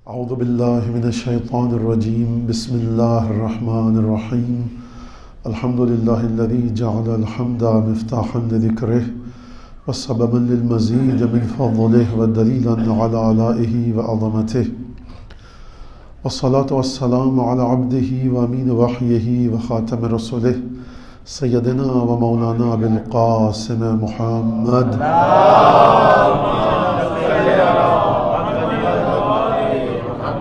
اعوذ باللہ من الشیطان الرجیم بسم اللہ الرحمن الرحیم الحمد للہ الذی جعل الحمد مفتاحا لذکرہ وسببا للمزید من فضلہ ودلیلا علی آلائہ وعظمتہ والصلاة والسلام علی عبدہ وامین وحیہ وخاتم رسولہ سیدنا و مولانا بالقاسم محمد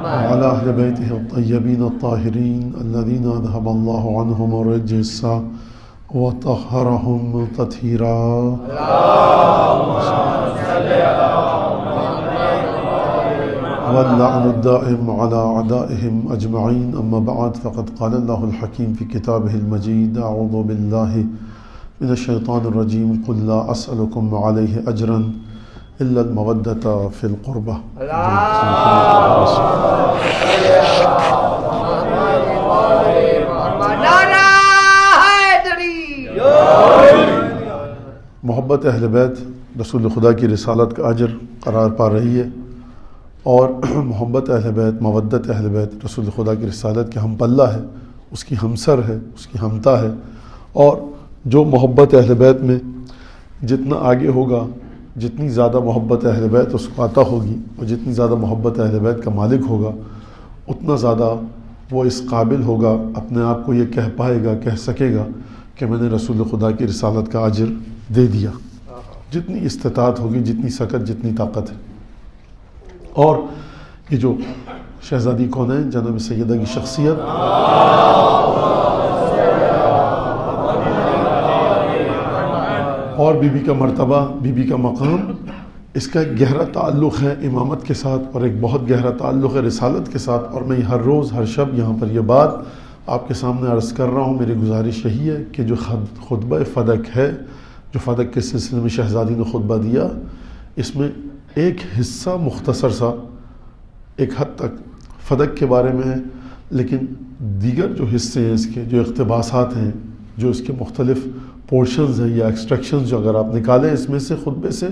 وعلى أهل بيته الطيبين الطاهرين الذين أذهب الله عنهم الرجس وطهرهم تطهيرا واللعن الدائم على أعدائهم أجمعين أما بعد فقد قال الله الحكيم في كتابه المجيد أعوذ بالله من الشيطان الرجيم قل لا أسألكم عليه أجرا إلا المودة في القربة محبت اہل بیت رسول خدا کی رسالت کا اجر قرار پا رہی ہے، اور محبت اہل بیت، مودت اہل بیت رسول خدا کی رسالت کے ہم پلہ ہے، اس کی ہمسر ہے، اس کی ہمتا ہے، اور جو محبت اہل بیت میں جتنا آگے ہوگا، جتنی زیادہ محبت اہل بیت اس کو عطا ہوگی، اور جتنی زیادہ محبت اہل بیت کا مالک ہوگا اتنا زیادہ وہ اس قابل ہوگا، اپنے آپ کو یہ کہہ پائے گا، کہہ سکے گا کہ میں نے رسول خدا کی رسالت کا اجر دے دیا، جتنی استطاعت ہوگی، جتنی سکت، جتنی طاقت ہے۔ اور یہ جو شہزادی کونین جناب سیدہ کی شخصیت، اور بی بی کا مرتبہ، بی بی کا مقام، اس کا ایک گہرا تعلق ہے امامت کے ساتھ، اور ایک بہت گہرا تعلق ہے رسالت کے ساتھ، اور میں ہر روز ہر شب یہاں پر یہ بات آپ کے سامنے عرض کر رہا ہوں۔ میری گزارش یہی ہے کہ جو خطبہ فدق ہے، جو فدق کے سلسلے میں شہزادی نے خطبہ دیا، اس میں ایک حصہ مختصر سا ایک حد تک فدق کے بارے میں ہے، لیکن دیگر جو حصے ہیں اس کے، جو اقتباسات ہیں، جو اس کے مختلف پورشنز ہیں یا ایکسٹریکشنز جو اگر آپ نکالیں اس میں سے خطبے سے،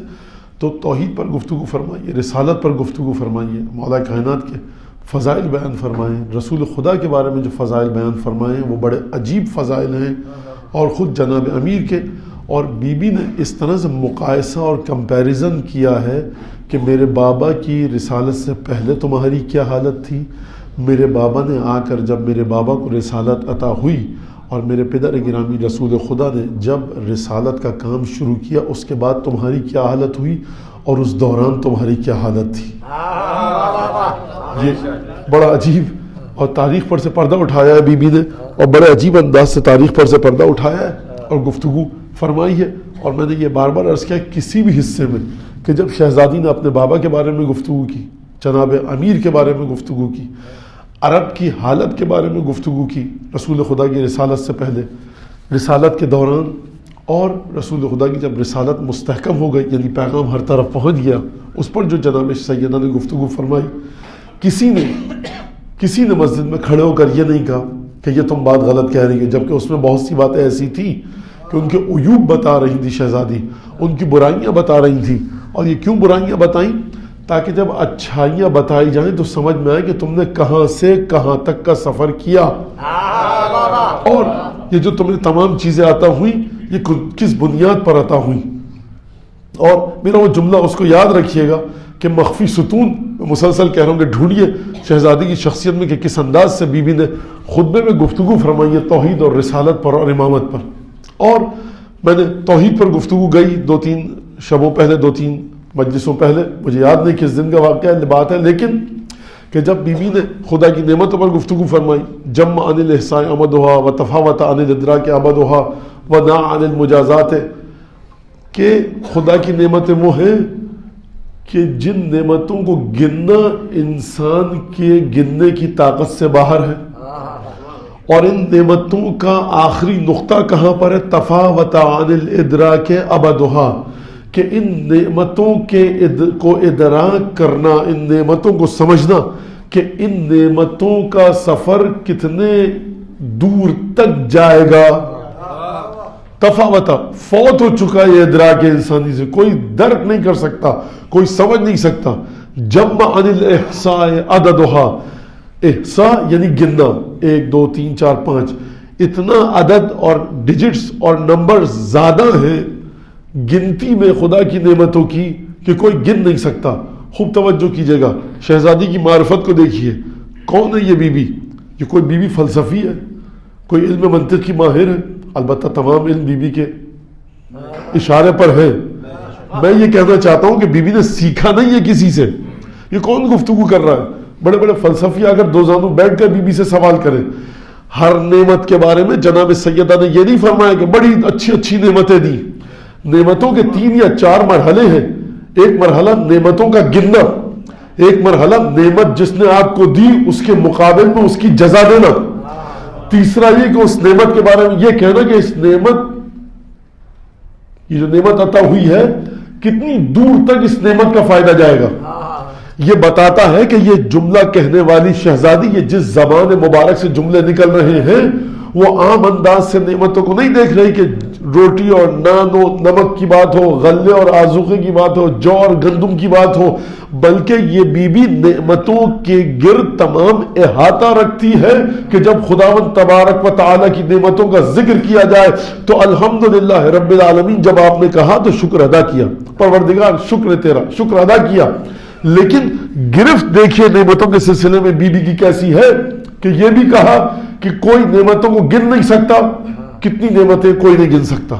تو توحید پر گفتگو فرمائیے، رسالت پر گفتگو فرمائیے، مولا کائنات کے فضائل بیان فرمائیں، رسول خدا کے بارے میں جو فضائل بیان فرمائیں وہ بڑے عجیب فضائل ہیں، اور خود جناب امیر کے اور بی بی نے اس طرح سے مقایسہ اور کمپیریزن کیا ہے کہ میرے بابا کی رسالت سے پہلے تمہاری کیا حالت تھی، میرے بابا نے آ کر جب میرے بابا کو رسالت عطا ہوئی، اور میرے پدر گرامی رسول خدا نے جب رسالت کا کام شروع کیا، اس کے بعد تمہاری کیا حالت ہوئی، اور اس دوران تمہاری کیا حالت تھی۔ یہ بڑا عجیب، اور تاریخ پر سے پردہ اٹھایا ہے بی بی نے، اور بڑے عجیب انداز سے تاریخ پر سے پردہ اٹھایا ہے اور گفتگو فرمائی ہے۔ اور میں نے یہ بار بار عرض کیا کسی بھی حصے میں کہ جب شہزادی نے اپنے بابا کے بارے میں گفتگو کی، جناب امیر کے بارے میں گفتگو کی، عرب کی حالت کے بارے میں گفتگو کی، رسول خدا کی رسالت سے پہلے، رسالت کے دوران، اور رسول خدا کی جب رسالت مستحکم ہو گئی، یعنی پیغام ہر طرف پہنچ گیا، اس پر جو جناب سیدہ نے گفتگو فرمائی، کسی نے مسجد میں کھڑے ہو کر یہ نہیں کہا کہ یہ تم بات غلط کہہ رہی ہے، جبکہ اس میں بہت سی باتیں ایسی تھیں کہ ان کے عیوب بتا رہی تھی شہزادی، ان کی برائیاں بتا رہی تھی۔ اور یہ کیوں برائیاں بتائیں؟ تاکہ جب اچھائیاں بتائی جائیں تو سمجھ میں آئے کہ تم نے کہاں سے کہاں تک کا سفر کیا، اور یہ جو تمہیں تمام چیزیں عطا ہوئیں یہ کس بنیاد پر عطا ہوئیں۔ اور میرا وہ جملہ اس کو یاد رکھیے گا کہ مخفی ستون مسلسل کہہ رہا ہوں کہ ڈھونڈیے شہزادی کی شخصیت میں کہ کس انداز سے بی بی نے خطبے میں گفتگو فرمائی ہے توحید اور رسالت پر اور امامت پر۔ اور میں نے توحید پر گفتگو گئی 2-3 شبوں پہلے، 2-3 مجلسوں پہلے، مجھے یاد نہیں کس دن کا واقعہ بات ہے، لیکن کہ جب بی بی نے خدا کی نعمتوں پر گفتگو فرمائی، جمع عن الاحصاء امدھا و تفاوت عن الادراک ابدھا و نا عن المجازات، کہ خدا کی نعمتیں وہ ہیں کہ جن نعمتوں کو گننا انسان کے گننے کی طاقت سے باہر ہے، اور ان نعمتوں کا آخری نقطہ کہاں پر ہے؟ تفاوت عن الادراک ابدھا، کہ ان نعمتوں کو ادراک کرنا، ان نعمتوں کو سمجھنا کہ ان نعمتوں کا سفر کتنے دور تک جائے گا۔ تفاوت، فوت ہو چکا یہ ادراک انسانی سے، کوئی درک نہیں کر سکتا، کوئی سمجھ نہیں سکتا، جمع عن الاحصاء عددها، احصاء یعنی گننا، 1 2 3 4 5، اتنا عدد اور ڈیجٹس اور نمبر زیادہ ہیں گنتی میں خدا کی نعمتوں کی کہ کوئی گن نہیں سکتا. خوب توجہ کیجئے گا، شہزادی کی معرفت کو دیکھیے. کون ہے یہ بی بی؟ یہ کوئی بی بی فلسفی ہے، کوئی علم منطق کی ماہر ہے؟ البتہ تمام علم بی بی کے اشارے پر ہے. میں یہ کہنا چاہتا ہوں کہ بی بی نے سیکھا نہیں ہے کسی سے. یہ کون گفتگو کر رہا ہے؟ بڑے بڑے فلسفی اگر دو زانو بیٹھ کر بی بی سے سوال کریں. ہر نعمت کے بارے میں جناب سیدہ نے یہ نہیں فرمایا کہ بڑی اچھی اچھی نعمتیں دی. نعمتوں کے 3 یا 4 مرحلے ہیں. ایک مرحلہ نعمتوں کا گننا، ایک مرحلہ نعمت جس نے آپ کو دی اس کے مقابل میں اس کی جزا دینا، تیسرا یہ کہ اس نعمت کے بارے میں یہ کہنا کہ اس نعمت، یہ جو نعمت عطا ہوئی ہے کتنی دور تک اس نعمت کا فائدہ جائے گا. یہ بتاتا ہے کہ یہ جملہ کہنے والی شہزادی، یہ جس زبان مبارک سے جملے نکل رہے ہیں وہ عام انداز سے نعمتوں کو نہیں دیکھ رہی کہ روٹی اور نان و نمک کی بات ہو، غلے اور آذوقے کی بات ہو، جو اور گندم کی بات ہو، بلکہ یہ بی بی نعمتوں کے گرد تمام احاطہ رکھتی ہے کہ جب خداوند تبارک و تعالیٰ کی نعمتوں کا ذکر کیا جائے تو الحمدللہ رب العالمین جب آپ نے کہا تو شکر ادا کیا، پروردگار شکر تیرا، شکر ادا کیا. لیکن گرفت دیکھیے نعمتوں کے سلسلے میں بی بی کی کیسی ہے کہ یہ بھی کہا کہ کوئی نعمتوں کو گن نہیں سکتا. کتنی نعمتیں کوئی نہیں گن سکتا.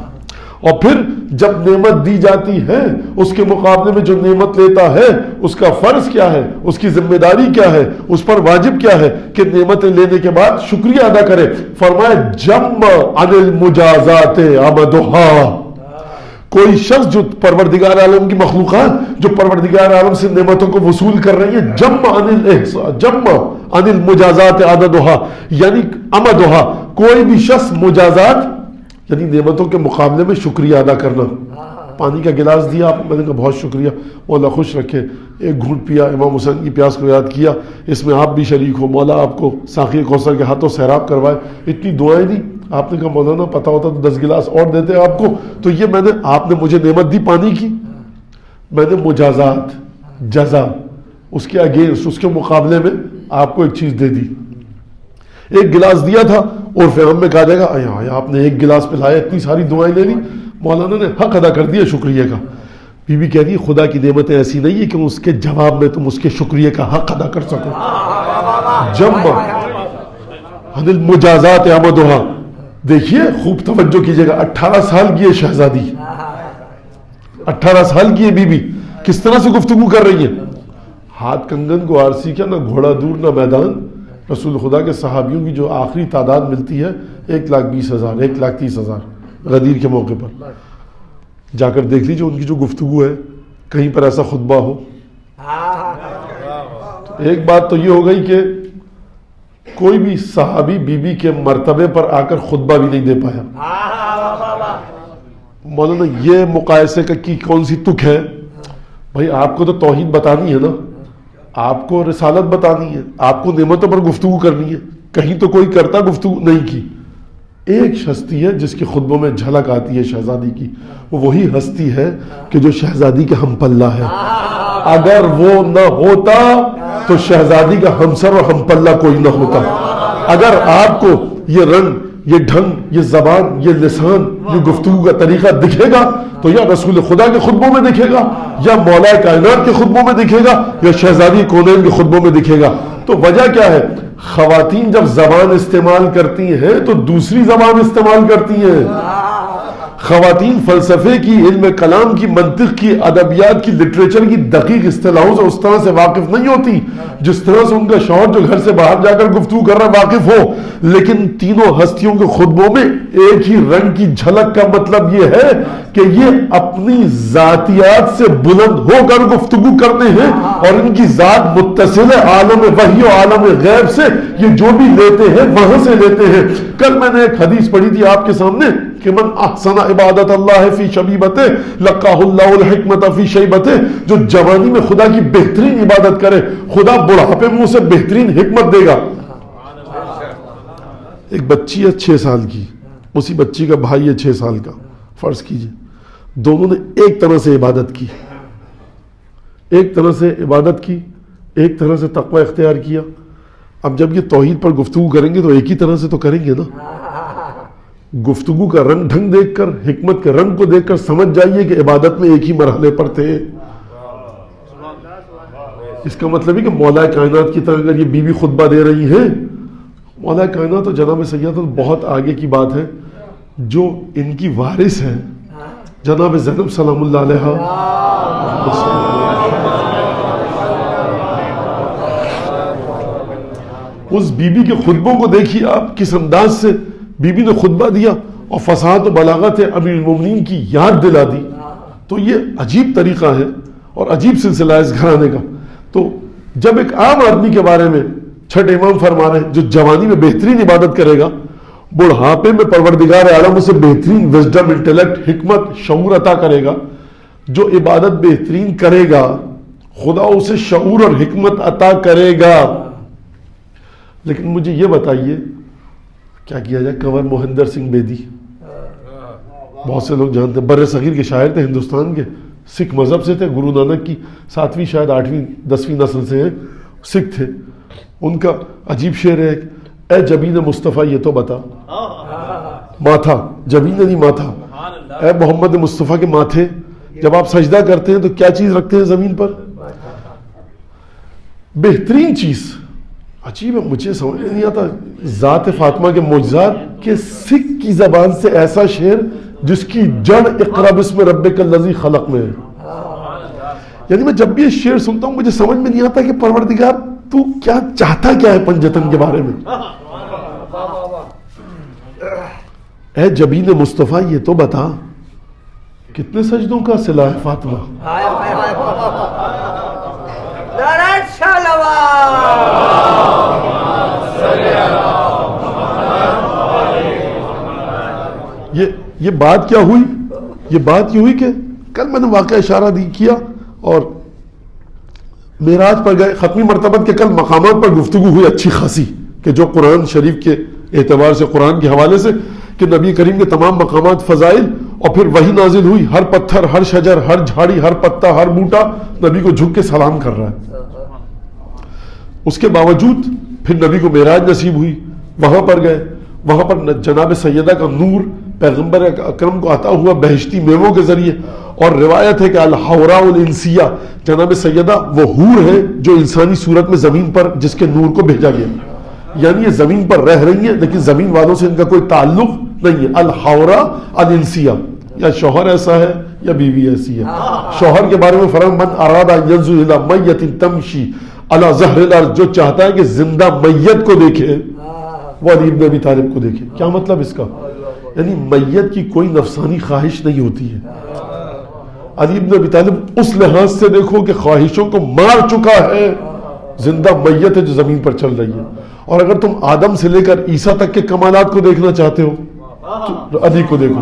اور پھر جب نعمت دی جاتی ہے اس کے مقابلے میں جو نعمت لیتا ہے اس کا فرض کیا ہے، اس کی ذمہ داری کیا ہے، اس پر واجب کیا ہے کہ نعمتیں لینے کے بعد شکریہ ادا کرے. فرمایا جمع عن المجازات عمدها. کوئی شخص جو پروردگار عالم کی مخلوقات جو پروردگار عالم سے نعمتوں کو وصول کر رہی ہیں، جمع عن الاحصاء، جمع عن المجازات عددها یعنی عمدها، کوئی بھی شخص مجازات یعنی نعمتوں کے مقابلے میں شکریہ ادا کرنا. پانی کا گلاس دیا آپ، میں نے کہا بہت شکریہ، مولا خوش رکھے. ایک گھونٹ پیا، امام حسین کی پیاس کو یاد کیا، اس میں آپ بھی شریک ہو، مولا آپ کو ساقی کوثر کے ہاتھوں سیراب کروائے. اتنی دعائیں دی. آپ نے کہا مولانا پتا ہوتا تو 10 گلاس اور دیتے آپ کو. تو یہ میں نے، آپ نے مجھے نعمت دی پانی کی، میں نے مجازات، جزا، اس کے اگینسٹ، اس کے مقابلے میں آپ کو ایک چیز دے دی. ایک گلاس دیا تھا اور پھر ہم میں کہا جائے گا آپ نے ایک گلاس پلایا، اتنی ساری دعائیں لے لی. مولانا نے حق ادا کر دیا شکریہ کا. بی بی کہتی ہے خدا کی نعمتیں ایسی نہیں ہے کہ اس کے جواب میں تم اس کے شکریہ کا حق ادا کر سکو. جمع عن المجازات عمدها. دیکھیے خوب توجہ کیجئے گا، 18 سال کی ہے شہزادی، 18 سال کی ہے بی بی، کس طرح سے گفتگو کر رہی ہے. ہاتھ کنگن کو آرسی کیا، نہ گھوڑا دور نہ میدان. رسول خدا کے صحابیوں کی جو آخری تعداد ملتی ہے 1,20,000 1,30,000 غدیر کے موقع پر. جا کر دیکھ لیجیے ان کی جو گفتگو ہے، کہیں پر ایسا خطبہ ہو. ایک بات تو یہ ہو گئی کہ کوئی بھی صحابی بی بی کے مرتبے پر آ کر خطبہ بھی نہیں دے پایا. مولانا یہ مقایسے کی کون سی تک ہے؟ بھائی آپ کو تو توحید بتانی ہے نا، آپ کو رسالت بتانی ہے، آپ کو نعمتوں پر گفتگو کرنی ہے. کہیں تو کوئی کرتا گفتگو نہیں کی. ایک ہستی ہے جس کے خطبوں میں جھلک آتی ہے شہزادی کی، وہ وہی ہستی ہے کہ جو شہزادی کے ہم پلہ ہے. اگر وہ نہ ہوتا تو شہزادی کا ہمسر اور ہم پلہ کوئی نہ ہوتا. اگر آپ کو یہ رنگ، یہ ڈھنگ، یہ زبان، یہ لسان، یہ گفتگو کا طریقہ دکھے گا تو یا رسول خدا کے خطبوں میں دکھے گا، یا مولا کائنات کے خطبوں میں دکھے گا، یا شہزادی کونین کے خطبوں میں دکھے گا. تو وجہ کیا ہے؟ خواتین جب زبان استعمال کرتی ہیں تو دوسری زبان استعمال کرتی ہیں. خواتین فلسفے کی، علم کلام کی، منطق کی، ادبیات کی، لٹریچر کی دقیق اصطلاحوں سے اس طرح سے واقف نہیں ہوتی جس طرح سے ان کا شوہر جو گھر سے باہر جا کر گفتگو کر رہا واقف ہو. لیکن تینوں ہستیوں کے خطبوں میں ایک ہی رنگ کی جھلک کا مطلب یہ ہے کہ یہ اپنی ذاتیات سے بلند ہو کر گفتگو کرتے ہیں اور ان کی ذات متصل ہے عالم وحی و عالم غیب سے. یہ جو بھی لیتے ہیں وہاں سے لیتے ہیں. کل میں نے ایک حدیث پڑھی تھی آپ کے سامنے کہ من احسن عبادت اللہ فی شبیبتہ لقاہ اللہ الحکمت فی شیبتہ. جو جوانی میں خدا کی بہترین عبادت کرے خدا بڑھاپے میں اسے بہترین حکمت دے گا. ایک بچی ہے 6 سال کی، اسی بچی کا بھائی ہے 6 سال کا. فرض کیجئے دونوں نے ایک طرح سے عبادت کی، ایک طرح سے عبادت کی، ایک طرح سے تقوی اختیار کیا. اب جب یہ توحید پر گفتگو کریں گے تو ایک ہی طرح سے تو کریں گے نا. گفتگو کا رنگ ڈھنگ دیکھ کر، حکمت کے رنگ کو دیکھ کر سمجھ جائیے کہ عبادت میں ایک ہی مرحلے پر تھے. اس کا مطلب ہے کہ مولا کائنات کی طرح اگر یہ بیوی خطبہ دے رہی ہیں، مولا کائنات تو جناب سیدہ بہت آگے کی بات ہے. جو ان کی وارث ہیں جناب زینب سلام اللہ علیہ، اس بی بی کے خطبوں کو دیکھیے آپ، کس انداز سے بی بی نے خطبہ دیا اور فصاحت و بلاغت امیر المومنین کی یاد دلا دی. تو یہ عجیب طریقہ ہے اور عجیب سلسلہ ہے اس گھرانے کا. تو جب ایک عام آدمی کے بارے میں چھٹے امام فرما رہے ہیں جو جوانی میں بہترین عبادت کرے گا، بڑھاپے میں پروردگار عالم اسے بہترین وزڈم، انٹیلیکٹ، حکمت، شعور عطا کرے گا. جو عبادت بہترین کرے گا خدا اسے شعور اور حکمت عطا کرے گا. لیکن مجھے یہ بتائیے کیا کیا جائے؟ کنور موہندر سنگھ بیدی، بہت سے لوگ جانتے ہیں، بر صغیر کے شاعر تھے، ہندوستان کے، سکھ مذہب سے تھے، گرو نانک کی 7ویں شاید 8ویں 10ویں نسل سے ہیں، سکھ تھے. ان کا عجیب شعر ہے، اے جبین مصطفیٰ یہ تو بتا، ماتھا جبین نہیں ماتھا، اے محمد مصطفیٰ کے ماتھے جب آپ سجدہ کرتے ہیں تو کیا چیز رکھتے ہیں زمین پر؟ بہترین چیز. عجیب ہے، مجھے سمجھ نہیں آتا ذات فاطمہ کے معجزات کہ سکھ کی زبان سے ایسا شعر جس کی جڑ اقرا بسم ربک الذی خلق میں ہے. یعنی میں جب بھی یہ شعر سنتا ہوں مجھے سمجھ میں نہیں آتا کہ پروردگار تو کیا چاہتا کیا ہے پنجتن کے بارے میں. اے جبین مصطفیٰ یہ تو بتا کتنے سجدوں کا صلہ ہے فاطمہ. یہ بات کیا ہوئی؟ یہ بات یہ ہوئی کہ کل میں نے واقعہ اشارہ کیا اور معراج پر گئے، ختمی مرتبت کے کل مقامات پر گفتگو ہوئی اچھی خاصی کہ جو قرآن شریف کے اعتبار سے، قرآن کے حوالے سے، کہ نبی کریم کے تمام مقامات، فضائل، اور پھر وہی نازل ہوئی، ہر پتھر، ہر شجر، ہر جھاڑی، ہر پتا، ہر بوٹا نبی کو جھک کے سلام کر رہا ہے. اس کے باوجود پھر نبی کو معراج نصیب ہوئی، وہاں پر گئے، وہاں پر جناب سیدہ کا نور پیغمبر اکرم کو عطا ہوا بہشتی میووں کے ذریعے. اور روایت ہے کہ الحوراء الانسیہ، جناب سیدہ وہ حور ہے جو انسانی صورت میں زمین پر جس کے نور کو بھیجا گیا، یعنی یہ زمین پر رہ رہی ہیں لیکن زمین والوں سے ان کا کوئی تعلق نہیں ہے. الحوراء الانسیہ، یا شوہر ایسا ہے یا بیوی ایسی ہے. شوہر کے بارے میں فرمان من اراد ان ينظر الى میت تمشی علی ظہر الارض، جو چاہتا ہے کہ زندہ میت کو دیکھے وہ علی ابن ابی طالب کو دیکھے. کیا مطلب اس کا؟ یعنی میت کی کوئی نفسانی خواہش نہیں ہوتی ہے. علی ابن ابی طالب اس لحاظ سے دیکھو کہ خواہشوں کو مار چکا ہے، زندہ میت ہے جو زمین پر چل رہی ہے. اور اگر تم آدم سے لے کر عیسیٰ تک کے کمالات کو دیکھنا چاہتے ہو تو علی کو دیکھو.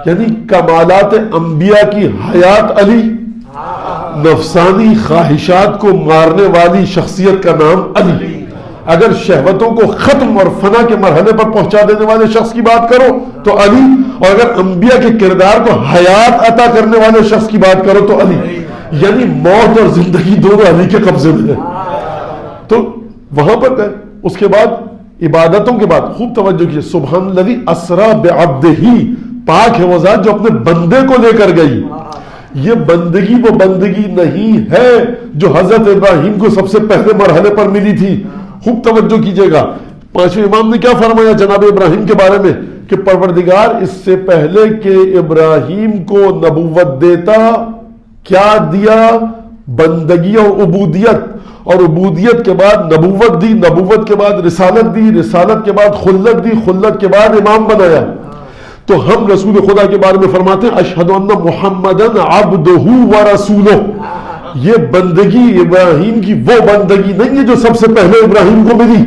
یعنی کمالات انبیاء کی حیات علی، نفسانی خواہشات کو مارنے والی شخصیت کا نام علی. اگر شہوتوں کو ختم اور فنا کے مرحلے پر پہنچا دینے والے شخص کی بات کرو تو علی، اور اگر انبیاء کے کردار کو حیات عطا کرنے والے شخص کی بات کرو تو علی. یعنی موت اور زندگی دونوں علی کے قبضے میں ہے. تو وہاں پر گئے. اس کے بعد عبادتوں کے بعد خوب توجہ کیجیے، سبحان الذی اسری بعبدہ، پاک ہے وہ ذات جو اپنے بندے کو لے کر گئی. یہ بندگی وہ بندگی نہیں ہے جو حضرت ابراہیم کو سب سے پہلے مرحلے پر ملی تھی. خوب توجہ کیجئے گا، پانچویں امام نے کیا فرمایا جناب ابراہیم کے بارے میں کہ پروردگار اس سے پہلے کہ ابراہیم کو نبوت دیتا کیا دیا؟ بندگی اور عبودیت، اور عبودیت کے بعد نبوت دی، نبوت کے بعد رسالت دی، رسالت کے بعد خلت دی، خلت کے بعد امام بنایا. تو ہم رسول خدا کے بارے میں فرماتے ہیں اشہد ان محمدن عبدہ ورسولہ. یہ بندگی ابراہیم کی وہ بندگی نہیں ہے جو سب سے پہلے ابراہیم کو ملی.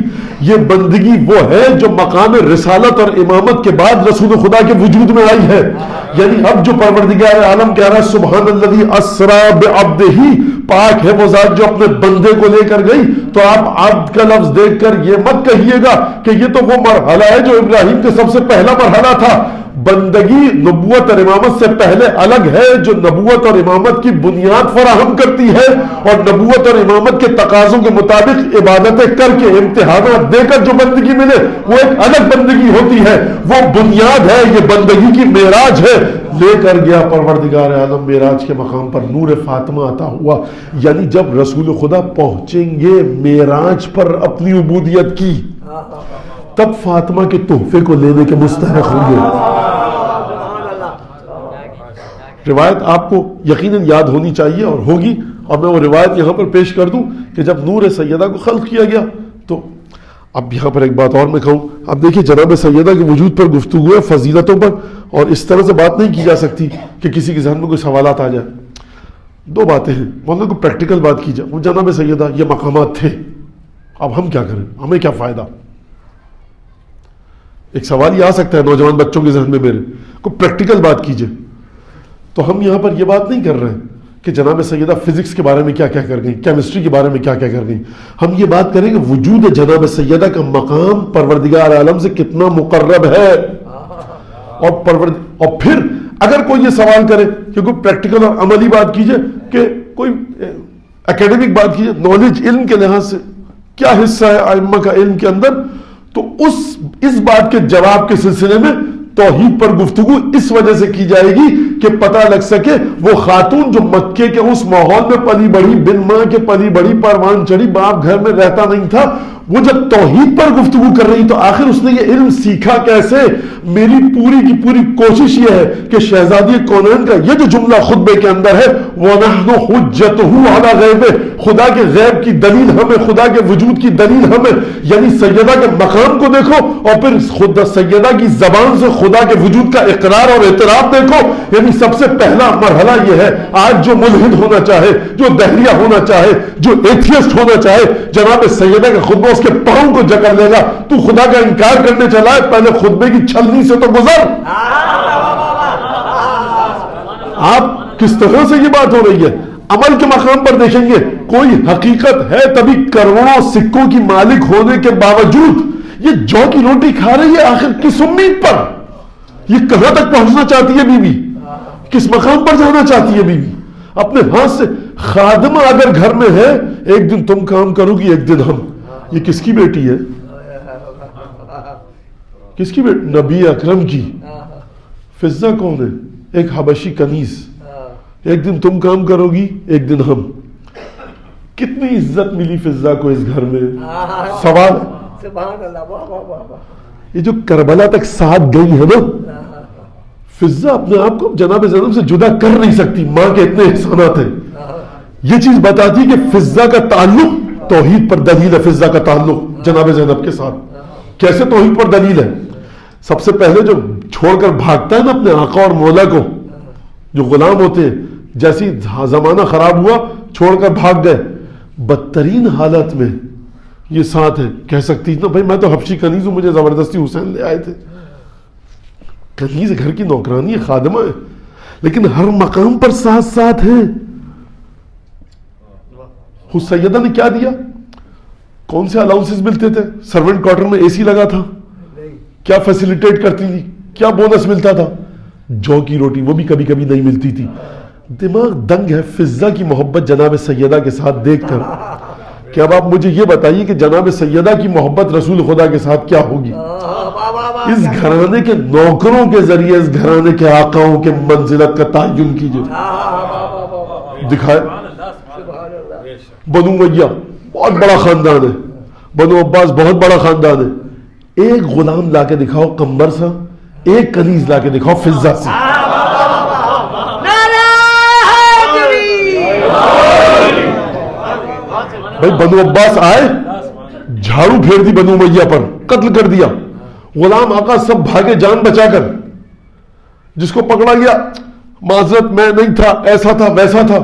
یہ بندگی وہ ہے جو مقام رسالت اور امامت کے بعد رسول خدا کے وجود میں آئی ہے. یعنی اب جو پروردگار عالم کہہ رہا ہے سبحان الذی اسری بعبدہ، پاک ہے وہ ذات جو اپنے بندے کو لے کر گئی، تو آپ عبد کا لفظ دیکھ کر یہ مت کہیے گا کہ یہ تو وہ مرحلہ ہے جو ابراہیم کے سب سے پہلا مرحلہ تھا. بندگی نبوت اور امامت سے پہلے الگ ہے، جو نبوت اور امامت کی بنیاد فراہم کرتی ہے اور نبوت اور امامت کے تقاضوں کے مطابق عبادتیں کر کے امتحانات دے کر جو بندگی ملے وہ ایک الگ بندگی ہوتی ہے، وہ بنیاد ہے، یہ بندگی کی معراج ہے۔ لے کر گیا پروردگار عالم معراج کے مقام پر نور فاطمہ عطا ہوا، یعنی جب رسول خدا پہنچیں گے معراج پر اپنی عبودیت کی تب فاطمہ کے تحفے کو لینے کے مستحق ہوں گے۔ روایت آپ کو یقیناً یاد ہونی چاہیے اور ہوگی، اور میں وہ روایت یہاں پر پیش کر دوں کہ جب نور سیدہ کو خلق کیا گیا تو اب یہاں پر ایک بات اور میں کہوں، اب دیکھیں جناب سیدہ کے وجود پر گفتگو ہے فضیلتوں پر، اور اس طرح سے بات نہیں کی جا سکتی کہ کسی کے ذہن میں کوئی سوالات آ جائے۔ دو باتیں ہیں، مطلب کو پریکٹیکل بات کی جائے، وہ جناب سیدہ یہ مقامات تھے، اب ہم کیا کریں، ہمیں کیا فائدہ؟ ایک سوال یہ آ سکتا ہے نوجوان بچوں کے ذہن میں میرے، کوئی پریکٹیکل بات کیجئے، تو ہم یہاں پر یہ بات نہیں کر رہے ہیں کہ جناب سیدہ فزکس کے بارے میں کیا کیا کر گئی، کیمسٹری کے بارے میں کیا کیا کر گئی، ہم یہ بات کریں کہ وجود جناب سیدہ کا مقام پروردگار عالم سے کتنا مقرب ہے، اور پھر اگر کوئی یہ سوال کرے کہ کوئی پریکٹیکل اور عملی بات کیجئے، کہ کوئی اکیڈمک بات کیجئے، نالج علم کے لحاظ سے کیا حصہ ہے ائمہ کا علم کے اندر، تو اس بات کے جواب کے سلسلے میں توحید پر گفتگو اس وجہ سے کی جائے گی کہ پتہ لگ سکے وہ خاتون جو مکے کے اس ماحول میں پلی بڑھی، بن ماں کے پلی بڑھی، پروان چڑھی، باپ گھر میں رہتا نہیں تھا، وہ جب توحید پر گفتگو کر رہی تو آخر اس نے یہ علم سیکھا کیسے؟ میری پوری کی پوری کوشش یہ ہے کہ شہزادی کونین کا یہ جو جملہ خطبے کے اندر ہے وَنَحْنُ حُجَّتُهُ عَلَى غَيْبِهِ، خدا کے غیب کی دلیل ہمیں، خدا کے وجود کی دلیل ہمیں، یعنی سیدہ کے مقام کو دیکھو اور پھر خود سیدہ کی زبان سے خدا کے وجود کا اقرار اور اعتراف دیکھو، یعنی سب سے پہلا مرحلہ یہ ہے، آج جو ملحد ہونا چاہے، جو دہریہ ہونا چاہے، جو ایتھیسٹ ہونا چاہے، جناب سیدہ کا خطبہ اس کے پاؤں کو جکڑ لے گا، تو خدا کا انکار کرنے چلا ہے، پہلے خطبے کی چھلنی سے تو گزر۔ آپ کس طرح سے یہ بات ہو رہی ہے؟ عمل کے مقام پر دیکھیں گے، کوئی حقیقت ہے تبھی کروڑوں سکوں کی مالک ہونے کے باوجود یہ جو کی روٹی کھا رہی ہے، آخر کس امید پر؟ یہ کہاں تک پہنچنا چاہتی ہے بی بی؟ کس مقام پر جانا چاہتی ہے بی بی؟ اپنے ہاتھ سے خادمہ اگر گھر میں ہے، ایک دن تم کام کرو گی، ایک دن ہم۔ یہ کس کی بیٹی ہے؟ کس کی بیٹی؟ نبی اکرم کی۔ فضہ کون ہے؟ ایک حبشی کنیز۔ ایک دن تم کام کرو گی، ایک دن ہم۔ کتنی عزت ملی فضہ کو اس گھر میں؟ سوال یہ جو کربلا تک ساتھ گئی ہے نا، فضہ اپنے آپ کو جناب زینب سے جدا کر نہیں سکتی، ماں کے اتنے احسانات ہیں۔ یہ چیز بتاتی ہے کہ فضہ کا تعلق توحید پر دلیل ہے، فضہ کا تعلق جناب زینب کے ساتھ کیسے توحید پر دلیل ہے؟ سب سے پہلے جو چھوڑ کر بھاگتا ہے نا اپنے آقا اور مولا کو، جو غلام ہوتے ہیں، جیسی زمانہ خراب ہوا چھوڑ کر بھاگ گئے، بدترین حالت میں یہ ساتھ ہے، کہہ سکتی نا بھائی میں تو حبشی کنیز ہوں، مجھے زبردستی حسین لے آئے تھے۔ کنیز گھر کی نوکرانی ہے، خادمہ ہے، لیکن ہر مقام پر ساتھ ساتھ ہے۔ خود سیدہ نے کیا دیا؟ کون سے الاؤنسز ملتے تھے؟ سرونٹ کوارٹر میں اے سی لگا تھا، کیا فیسیلیٹیٹ کرتی تھی؟ کیا بونس ملتا تھا؟ جو کی روٹی، وہ بھی کبھی کبھی نہیں ملتی تھی۔ دماغ دنگ ہے فضہ کی محبت جناب سیدہ کے ساتھ دیکھ کر کہ اب آپ مجھے یہ بتائیے کہ جناب سیدہ کی محبت رسول خدا کے ساتھ کیا ہوگی؟ اس گھرانے کے نوکروں کے ذریعے اس گھرانے کے آقاؤں کے منزلت کا تعین کیجئے۔ دکھائے بنو امیہ بہت بڑا خاندان ہے، بنو عباس بہت بڑا خاندان ہے، ایک غلام لا کے دکھاؤ قمبر سا، ایک کنیز لا کے دکھاؤ فضہ سے۔ بھائی بنو عباس آئے، جھاڑو پھیر دی بنو امیہ پر، قتل کر دیا، غلام آقا سب بھاگے جان بچا کر، جس کو پکڑا گیا معذرت میں نہیں تھا، ایسا تھا ویسا تھا،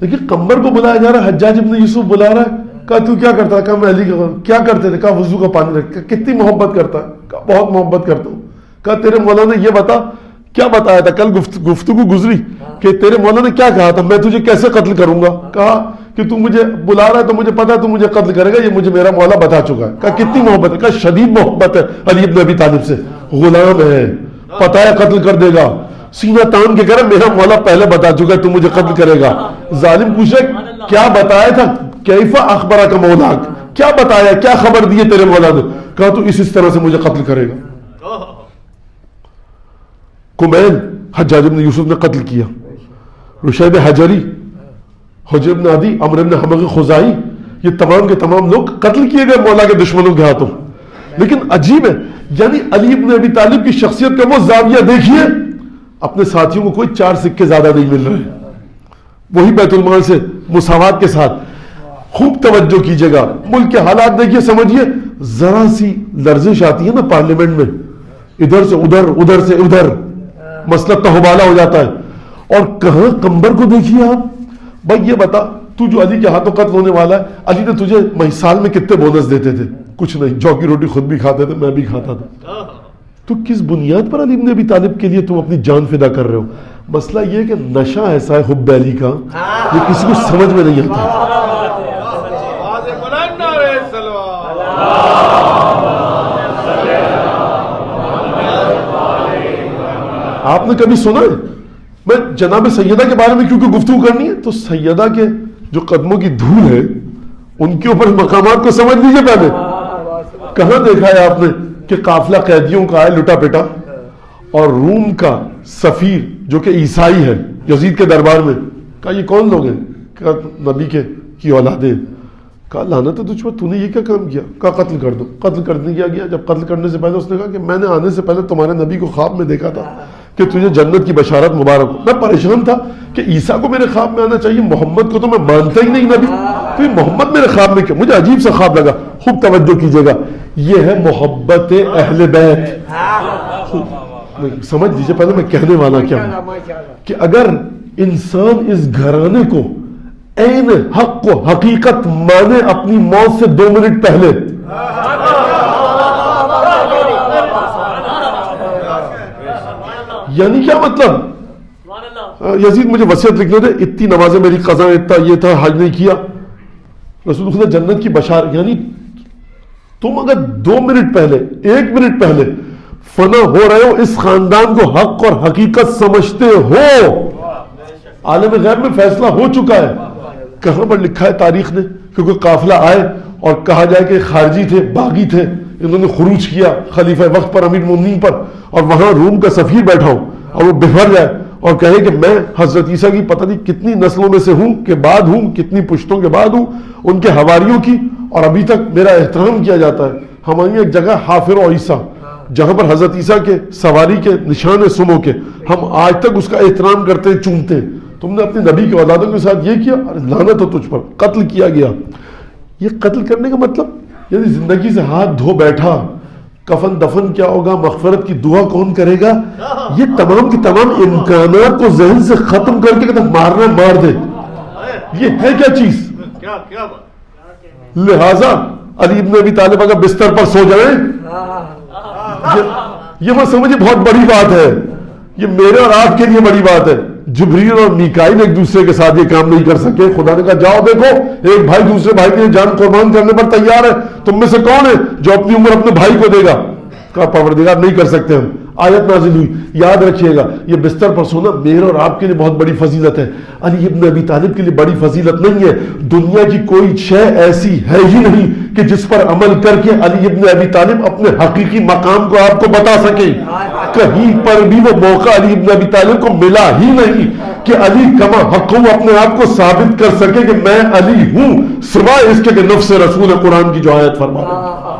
لیکن قمبر کو بلایا جا رہا ہے، حجاج ابن یوسف بلا رہا ہے، کہا تو کیا کرتا ہے؟ کہا میں علی کا کیا کرتے تھے؟ کہا وضو کا پانی رکھ۔ کتنی محبت کرتا ہے؟ کہا بہت محبت کرتا ہوں۔ کہا تیرے مولا نے یہ بتا کیا بتایا تھا؟ کل گفتگو گزری کہ تیرے مولا نے کیا کہا تھا، میں تجھے کیسے قتل کروں گا؟ کہا کہ تو مجھے بلا رہا ہے تو مجھے پتا ہے تو مجھے قتل کرے گا، یہ مجھے میرا مولا بتا چکا ہے۔ کہا کتنی محبت ہے؟ کہا شدید محبت ہے علی ابن ابی طالب سے، غلام ہے پتہ ہے قتل کر دے گا, سینہ تان کے کہہ رہا میرا مولا پہلے بتا چکا ہے تو مجھے قتل کرے گا. ظالم پوچھ رہا کیا بتایا تھا, کیف اخبرک مولاک, کیا بتایا, کیا خبر دی تیرے مولا نے؟ کہا تو اس طرح سے مجھے قتل کرے گا. کمیل حجاج بن یوسف نے قتل کیا, رشید حجری, حجر بن عدی, عمرو بن حمق خزائی, یہ تمام کے تمام لوگ قتل کیے گئے مولا کے دشمنوں کے ہاتھوں. لیکن عجیب ہے, یعنی علی بن ابی طالب کی شخصیت کا وہ زاویہ دیکھیے, اپنے ساتھیوں کو کوئی 4 سکے زیادہ نہیں مل رہے, وہی بیت المال سے مساوات کے ساتھ. خوب توجہ کیجیے گا, ملک کے حالات دیکھیے, سمجھیے, ذرا سی لرزش آتی ہے نا پارلیمنٹ میں, ادھر سے ادھر, ادھر سے ادھر, مسئلہ تہوبالا ہو جاتا ہے. اور کہاں قمبر کو دیکھیے آپ, بھائی یہ بتا تو جو علی کے ہاتھوں قتل ہونے والا ہے, علی نے تجھے سال میں کتنے بونس دیتے تھے؟ کچھ نہیں, جو کی روٹی خود بھی کھاتے تھے, میں بھی کھاتا تھا. تو کس بنیاد پر علی بن ابی طالب کے لیے تم اپنی جان فدا کر رہے ہو؟ مسئلہ یہ ہے کہ نشہ ایسا ہے حب علی کا, یہ کسی کو سمجھ میں نہیں آتا. آپ نے کبھی سنا ہے, میں جناب سیدہ کے بارے میں کیونکہ گفتگو کرنی ہے, تو سیدہ کے جو قدموں کی دھول ہے ان کے اوپر مقامات کو سمجھ لیجیے. پہلے کہاں دیکھا ہے آپ نے کہ قافلہ قیدیوں کا آئے لٹا پٹا, اور روم کا سفیر جو کہ عیسائی ہے یزید کے دربار میں, کہا یہ کون لوگ ہیں؟ کہا نبی کی اولادیں. کہا لعنت ہے تجھ پر, تو نے یہ کیا کام کیا؟ کہا قتل کر دو. قتل کرنے کیا گیا. جب قتل کرنے سے پہلے اس نے کہا کہ میں نے آنے سے پہلے تمہارے نبی کو خواب میں دیکھا تھا کہ تجھے جنت کی بشارت مبارک ہو. میں پریشان تھا کہ عیسیٰ کو میرے خواب میں آنا چاہیے, محمد کو تو میں مانتا ہی نہیں نبی, تو یہ محمد میرے خواب میں کیوں؟ مجھے عجیب سا خواب لگا. خوب توجہ کیجیے گا, یہ ہے محبت اہل بیت. سمجھ لیجیے پہلے میں کہنے والا کیا ہوں, کہ اگر انسان اس گھرانے کو عین حق کو حقیقت مانے اپنی موت سے 2 منٹ پہلے, یعنی کیا مطلب؟ یزید مجھے وصیت لکھنے دے, اتنی نمازیں میری قضا, اتنا یہ تھا, حج نہیں کیا, رسول خدا جنت کی بشار. یعنی تم اگر 2 منٹ پہلے, 1 منٹ پہلے فنا ہو رہے ہو, اس خاندان کو حق اور حقیقت سمجھتے ہو, عالم غیب میں فیصلہ ہو چکا ہے. کہاں پر لکھا ہے تاریخ نے؟ کیونکہ قافلہ آئے اور کہا جائے کہ خارجی تھے, باغی تھے, انہوں نے خروج کیا خلیفہ وقت پر, امیر مومنین پر, اور وہاں روم کا سفیر بیٹھا ہوں, اور وہ بفر جائے اور کہے کہ میں حضرت عیسیٰ کی پتہ نہیں کتنی نسلوں میں سے ہوں, کے بعد ہوں, کتنی پشتوں کے بعد ہوں, ان کے حواریوں کی, اور ابھی تک میرا احترام کیا جاتا ہے. ہماری ایک جگہ حافر و عیسیٰ, جہاں پر حضرت عیسیٰ کے سواری کے نشان سمو کے, ہم آج تک اس کا احترام کرتے ہیں, چومتے ہیں. تم نے اپنے نبی کے اولادوں کے ساتھ یہ کیا, لعنت ہو تجھ پر, قتل کیا گیا. یہ قتل کرنے کا مطلب, یعنی زندگی سے ہاتھ دھو بیٹھا, کفن دفن کیا ہوگا, مغفرت کی دعا کون کرے گا, یہ تمام کی تمام امکانات کو ذہن سے ختم کر کے کہتا مارنا مار دے. یہ ہے کیا چیز؟ لہذا علی ابن ابی طالب اگر بستر پر سو جائیں, یہ میں سمجھے بہت بڑی بات ہے, یہ میرے اور آپ کے لیے بڑی بات ہے. جبریل اور میکائیل ایک دوسرے کے ساتھ یہ کام نہیں کر سکے. خدا نے کہا جاؤ دیکھو, ایک بھائی دوسرے بھائی کے لیے جان قربان کرنے پر تیار ہے, تم میں سے کون ہے جو اپنی عمر اپنے بھائی کو دے گا؟ کہا پروردگار نہیں کر سکتے ہم. آیت نازل ہوئی. یاد رکھیے گا, یہ بستر پر سونا میرے اور آپ کے لیے بہت بڑی فضیلت ہے, علی ابن ابی طالب کے لیے بڑی فضیلت نہیں ہے. دنیا کی کوئی شے ایسی ہے ہی نہیں کہ جس پر عمل کر کے علی ابن ابی طالب اپنے حقیقی مقام کو آپ کو بتا سکے. کہیں پر بھی وہ موقع علی ابن ابی طالب کو ملا ہی نہیں کہ علی کما حق ہوں اپنے آپ کو ثابت کر سکے کہ میں علی ہوں, سوائے اس کے کہ نفس رسول قرآن کی جو آیت فرما رہے.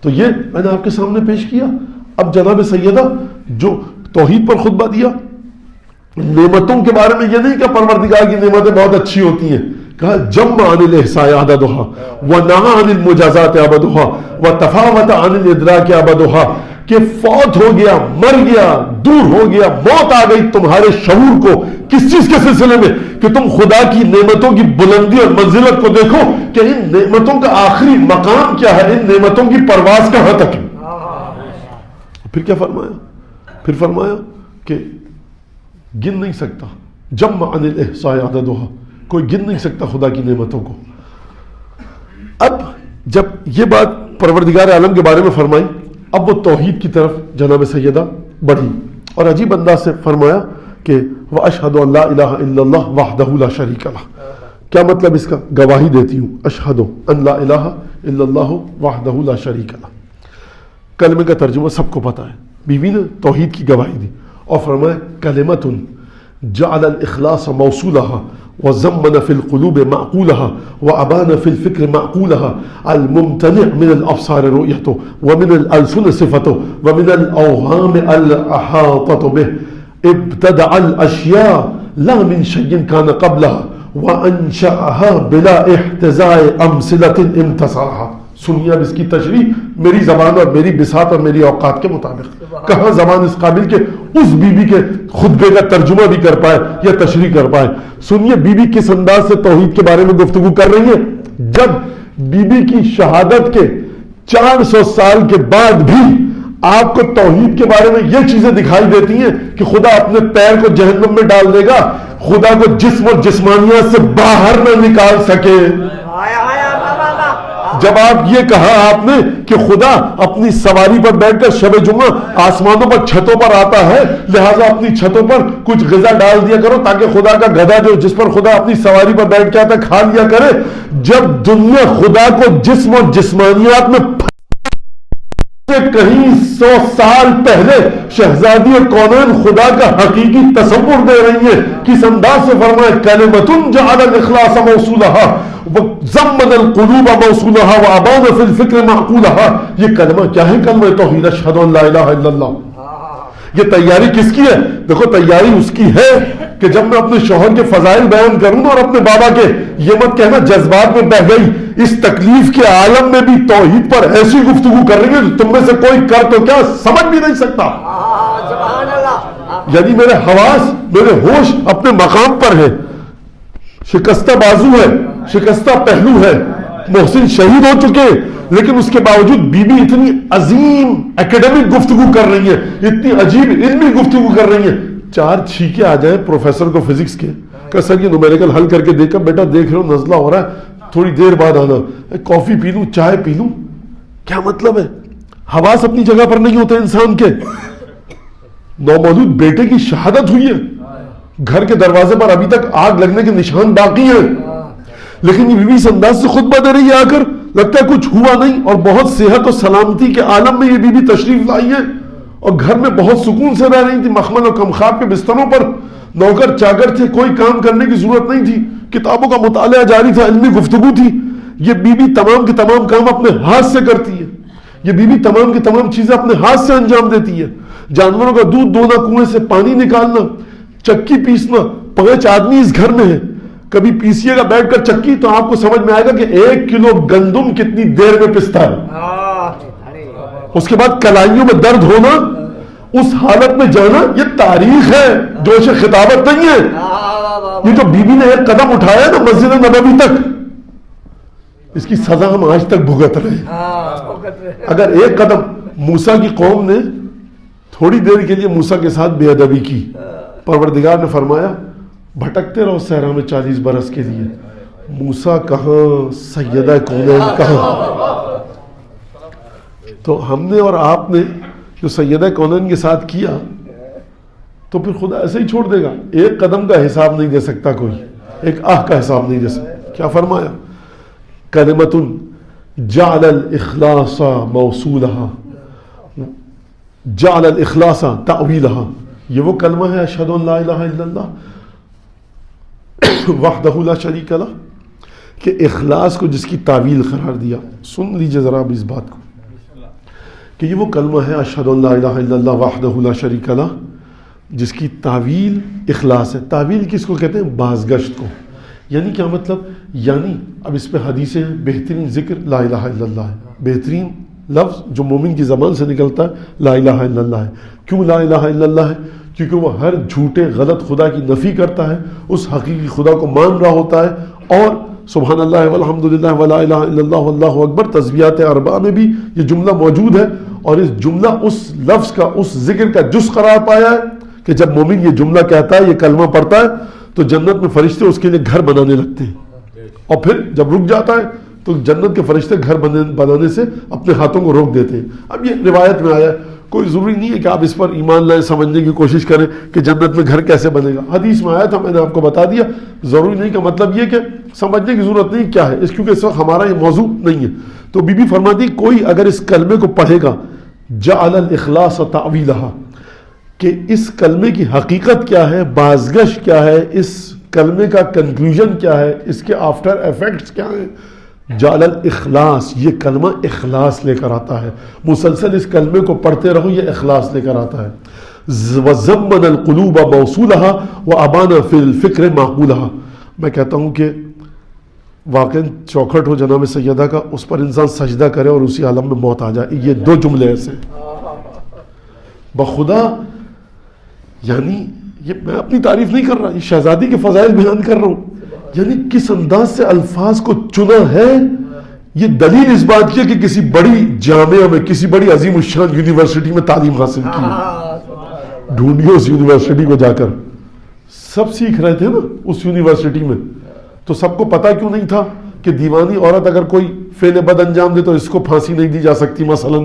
تو یہ میں نے آپ کے سامنے پیش کیا. اب جناب سیدہ جو توحید پر خطبہ دیا, نعمتوں کے بارے میں یہ نہیں کہ پروردگار کی نعمتیں بہت اچھی ہوتی ہیں, کہا جمع عن الاحصاء عددها ونہى عن المجازات عبدها وتفاوت عن الادراک عبدها, کہ فوت ہو گیا, مر گیا, دور ہو گیا, موت آ گئی تمہارے شعور کو. کس چیز کے سلسلے میں؟ کہ تم خدا کی نعمتوں کی بلندی اور منزلت کو دیکھو کہ ان نعمتوں کا آخری مقام کیا ہے, ان نعمتوں کی پرواز کہاں تک ہے. پھر کیا فرمایا؟ پھر فرمایا کہ گن نہیں سکتا, جمع عن الاحصاء عددها, کوئی گن نہیں سکتا خدا کی نعمتوں کو. اب جب یہ بات پروردگار عالم کے بارے میں فرمائی اب وہ توحید کی طرف جناب سیدہ بڑھی اور عجیب انداز سے فرمایا کہ وَأَشْهَدُ أَن لَا إِلَهَ إِلَّا اللَّهُ وَحْدَهُ لَا شَرِيكَ لَهُ. کیا مطلب اس کا؟ گواہی دیتی ہوں اشہد ان لا الہ الا اللہ وحدہ لا شریک لہ. کلمے کا ترجمہ سب کو پتا ہے. بیوی نے توحید کی گواہی دی اور فرمایا کلمۃ جعل الاخلاص موصولها وزمن في القلوب معقولها وابان في الفكر معقولها الممتنع من الابصار رؤيته ومن الالسن صفته ومن الاوهام الاحاطه به ابتدع الاشياء لا من شيء كان قبلها وانشأها بلا احتزاء امثلة امتصرها. سنیے اب اس کی تشریح میری زبان اور میری بساط اور میری اوقات کے مطابق. کہاں زبان اس قابل کے اس بی بی کے خطبے کا ترجمہ بھی کر پائے یا تشریح کر پائے. سنیے بی بی کس انداز سے توحید کے بارے میں گفتگو کر رہی ہے. جب بی بی کی شہادت کے 400 سال کے بعد بھی آپ کو توحید کے بارے میں یہ چیزیں دکھائی دیتی ہیں کہ خدا اپنے پیر کو جہنم میں ڈال دے گا, خدا کو جسم اور جسمانیات سے باہر نہ نکال سکے. جب آپ یہ کہا آپ نے کہ خدا اپنی سواری پر بیٹھ کر شب جمعہ آسمانوں پر چھتوں پر آتا ہے, لہٰذا اپنی چھتوں پر کچھ غذا ڈال دیا کرو تاکہ خدا کا گدھا جو جس پر خدا اپنی سواری پر بیٹھ کے آتا ہے کھا لیا کرے. جب دنیا خدا کو جسم اور جسمانیات میں کہیں 100 سال پہلے شہزادی کونین خدا کا حقیقی تصور دے رہی ہے, کس انداز سے فرمائے کلمۃ جعل الاخلاص موصولها وزمن القلوب موصولها وابان في الفكر معقولها. یہ کلمہ کیا ہے؟ کلمہ توحید اشہد ان لا الہ الا اللہ. یہ تیاری کس کی ہے؟ دیکھو تیاری اس کی ہے کہ جب میں اپنے شوہر کے فضائل بیان کروں اور اپنے بابا کے, یہ مت کہنا جذبات میں بہ گئی. اس تکلیف کے عالم میں بھی توحید پر ایسی گفتگو کر رہی ہے تم میں سے کوئی کر تو کیا سمجھ بھی نہیں سکتا. یعنی میرے حواس میرے ہوش اپنے مقام پر ہے, شکستہ بازو ہے, شکستہ پہلو ہے, محسن شہید ہو چکے, لیکن اس کے باوجود بی بی اتنی عظیم ایکیڈمک گفتگو کر رہی ہے, اتنی عجیب علمی گفتگو کر رہی ہے. 4 چھینکے آ جائیں پروفیسر کو فزکس کے کہ سر یہ نومیریکل حل کر کے دیکھا, بیٹا دیکھ رہے ہو نزلہ ہو رہا ہے, تھوڑی دیر بعد آنا, کافی پی لوں چائے پی لوں, کیا مطلب ہے؟ حواس اپنی جگہ پر نہیں ہوتے انسان کے. نومولود بیٹے کی شہادت ہوئی ہے, گھر کے دروازے پر ابھی تک آگ لگنے کے نشان باقی ہیں, لیکن یہ بیوی اس انداز سے خطبہ دے رہی ہے آ کر, لگتا ہے کچھ ہوا نہیں, اور بہت صحت اور سلامتی کے عالم میں یہ بیوی تشریف لائی ہے اور گھر میں بہت سکون سے رہ رہی تھی. مخمل اور کمخاب کے بستروں پر نوکر چاکر تھے, کوئی کام کرنے کی ضرورت نہیں تھی, کتابوں کا مطالعہ جاری تھا, علمی گفتگو تھی. یہ بیوی تمام کے تمام کام اپنے ہاتھ سے کرتی ہے, یہ بیوی تمام کی تمام چیزیں اپنے ہاتھ سے انجام دیتی ہے. جانوروں کا دودھ دونا, کنویں سے پانی نکالنا, چکی پیسنا, 5 آدمی اس گھر میں ہیں. کبھی پیسیے گا بیٹھ کر چکی تو آپ کو سمجھ میں آئے گا کہ 1 کلو گندم کتنی دیر میں پستا ہے. اس کے بعد کلائیوں میں درد ہونا, اس حالت میں جانا, یہ تاریخ ہے, جوش خطابت نہیں ہے. یہ جو بی بی نے ایک قدم اٹھایا نا مسجد نبوی تک, اس کی سزا ہم آج تک بھگت رہے. اگر ایک قدم موسیٰ کی قوم نے تھوڑی دیر کے لیے موسیٰ کے ساتھ بے ادبی کی, پروردگار نے فرمایا بھٹکتے رہو صحرا میں 40 برس کے لیے. موسیٰ کہاں, سیدہ کونین کہاں. تو ہم نے اور آپ نے جو سیدہ کونین کے ساتھ کیا تو پھر خدا ایسے ہی چھوڑ دے گا. ایک قدم کا حساب نہیں دے سکتا کوئی, ایک آہ کا حساب نہیں دے سکتا. کیا فرمایا؟ کلمۃ جعل الاخلاص موصولها جعل الاخلاص تأویلها. یہ وہ کلمہ ہے اشہد ان لا الہ الا اللہ وحدہ لا شریک لہ, کہ اخلاص کو جس کی تعویل قرار دیا. سن لیجئے ذرا اب اس بات کو کہ یہ وہ کلمہ ہے اشہد ان لا الہ الا اللہ وحدہ لا شریک لہ جس کی تعویل اخلاص ہے. تعویل کس کو کہتے ہیں؟ بازگشت کو. یعنی کیا مطلب؟ یعنی اب اس پہ حدیثیں ہیں, بہترین ذکر لا الہ الا اللہ ہے, بہترین لفظ جو مومن کی زبان سے نکلتا ہے لا الہ الا اللہ ہے. کیوں لا الہ الا اللہ ہے؟ کیونکہ وہ ہر جھوٹے غلط خدا کی نفی کرتا ہے, اس حقیقی خدا کو مان رہا ہوتا ہے. اور سبحان اللہ والحمدللہ ولا الہ الا اللہ واللہ اکبر تسبیحات اربعہ میں بھی یہ جملہ موجود ہے, اور اس جملہ اس لفظ کا, اس ذکر کا جز قرار پایا ہے کہ جب مومن یہ جملہ کہتا ہے, یہ کلمہ پڑھتا ہے, تو جنت میں فرشتے اس کے لیے گھر بنانے لگتے ہیں, اور پھر جب رک جاتا ہے تو جنت کے فرشتے گھر بنانے سے اپنے ہاتھوں کو روک دیتے ہیں. اب یہ روایت میں آیا ہے, کوئی ضروری نہیں ہے کہ آپ اس پر ایمان لائیں, سمجھنے کی کوشش کریں کہ جنت میں گھر کیسے بنے گا. حدیث میں آیا تھا, میں نے آپ کو بتا دیا. ضروری نہیں کا مطلب یہ کہ سمجھنے کی ضرورت نہیں کیا ہے اس, کیونکہ اس وقت ہمارا یہ موضوع نہیں ہے. تو بی بی فرماتی کوئی اگر اس کلمے کو پڑھے گا, جعل الاخلاص تعویلہا, کہ اس کلمے کی حقیقت کیا ہے, بازگشت کیا ہے, اس کلمے کا کنکلوژن کیا ہے, اس کے آفٹر ایفیکٹس کیا ہیں. جعل الاخلاص, یہ کلمہ اخلاص لے کر آتا ہے. مسلسل اس کلمے کو پڑھتے رہو, یہ اخلاص لے کر آتا ہے. وَزَمَّنَ الْقُلُوبَ مَوْصُولَهَا وَأَبَانَ فِي الْفِكْرِ مَعْقُولَهَا. میں کہتا ہوں کہ واقعا چوکھٹ ہو جناب سیدہ کا, اس پر انسان سجدہ کرے اور اسی عالم میں موت آ جائے. یہ دو جملے ایسے بخدا, یعنی یہ میں اپنی تعریف نہیں کر رہا, یہ شہزادی کے فضائل بیان کر رہا ہوں. یعنی کس انداز سے الفاظ کو چنا ہے, یہ دلیل اس بات کی ہے کہ کسی بڑی جامعہ میں, کسی بڑی عظیم الشان یونیورسٹی میں تعلیم حاصل کی ہے. ڈھونڈیے اس یونیورسٹی کو جا کر, سب سیکھ رہے تھے نا اس یونیورسٹی میں, تو سب کو پتا کیوں نہیں تھا کہ دیوانی عورت اگر کوئی فعل بد انجام دے تو اس کو پھانسی نہیں دی جا سکتی مثلا.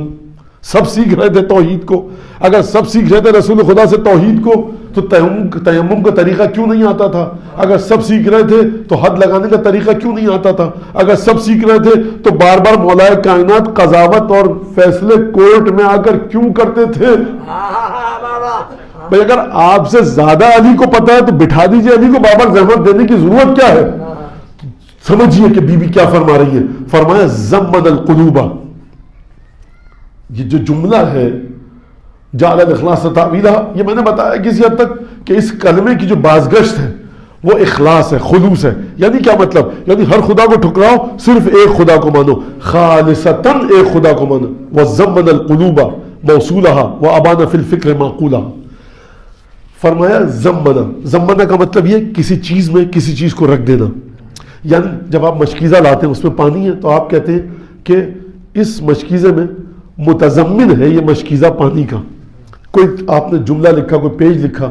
سب سیکھ رہے تھے توحید کو. اگر سب سیکھ رہے تھے رسول خدا سے توحید کو, تو تیمم کا طریقہ کیوں نہیں آتا تھا؟ اگر سب سیکھ رہے تھے تو حد لگانے کا طریقہ کیوں نہیں آتا تھا؟ اگر سب سیکھ رہے تھے تو بار بار مولائے کائنات قضاوت اور فیصلے کورٹ میں آ کر کیوں کرتے تھے؟ بھئی اگر آپ سے زیادہ علی کو پتا ہے تو بٹھا دیجئے علی کو, بابر زحمت دینے کی ضرورت کیا ہے؟ سمجھیے کہ بی بی کیا فرما رہی ہے. فرمایا زمن القلوب, یہ جو جملہ ہے جعل الاخلاص تعویلہ, یہ میں نے بتایا کسی حد تک کہ اس کلمے کی جو بازگشت ہے وہ اخلاص ہے, خلوص ہے. یعنی کیا مطلب؟ یعنی ہر خدا کو ٹھکراؤ, صرف ایک خدا کو مانو, خالصتاً ایک خدا کو مانو. وَزَمَّنَ الْقُلُوبَ مَوْصُولَهَا وَأَبَانَ فِي الْفِكْرِ مَعْقُولَهَا. فرمایا زمنہ کا مطلب یہ کسی چیز میں کسی چیز کو رکھ دینا. یعنی جب آپ مشکیزہ لاتے ہیں, اس میں پانی ہے, تو آپ کہتے ہیں کہ اس مشکیزے میں متضمن ہے یہ مشکیزہ پانی کا. کوئی آپ نے جملہ لکھا, کوئی پیج لکھا,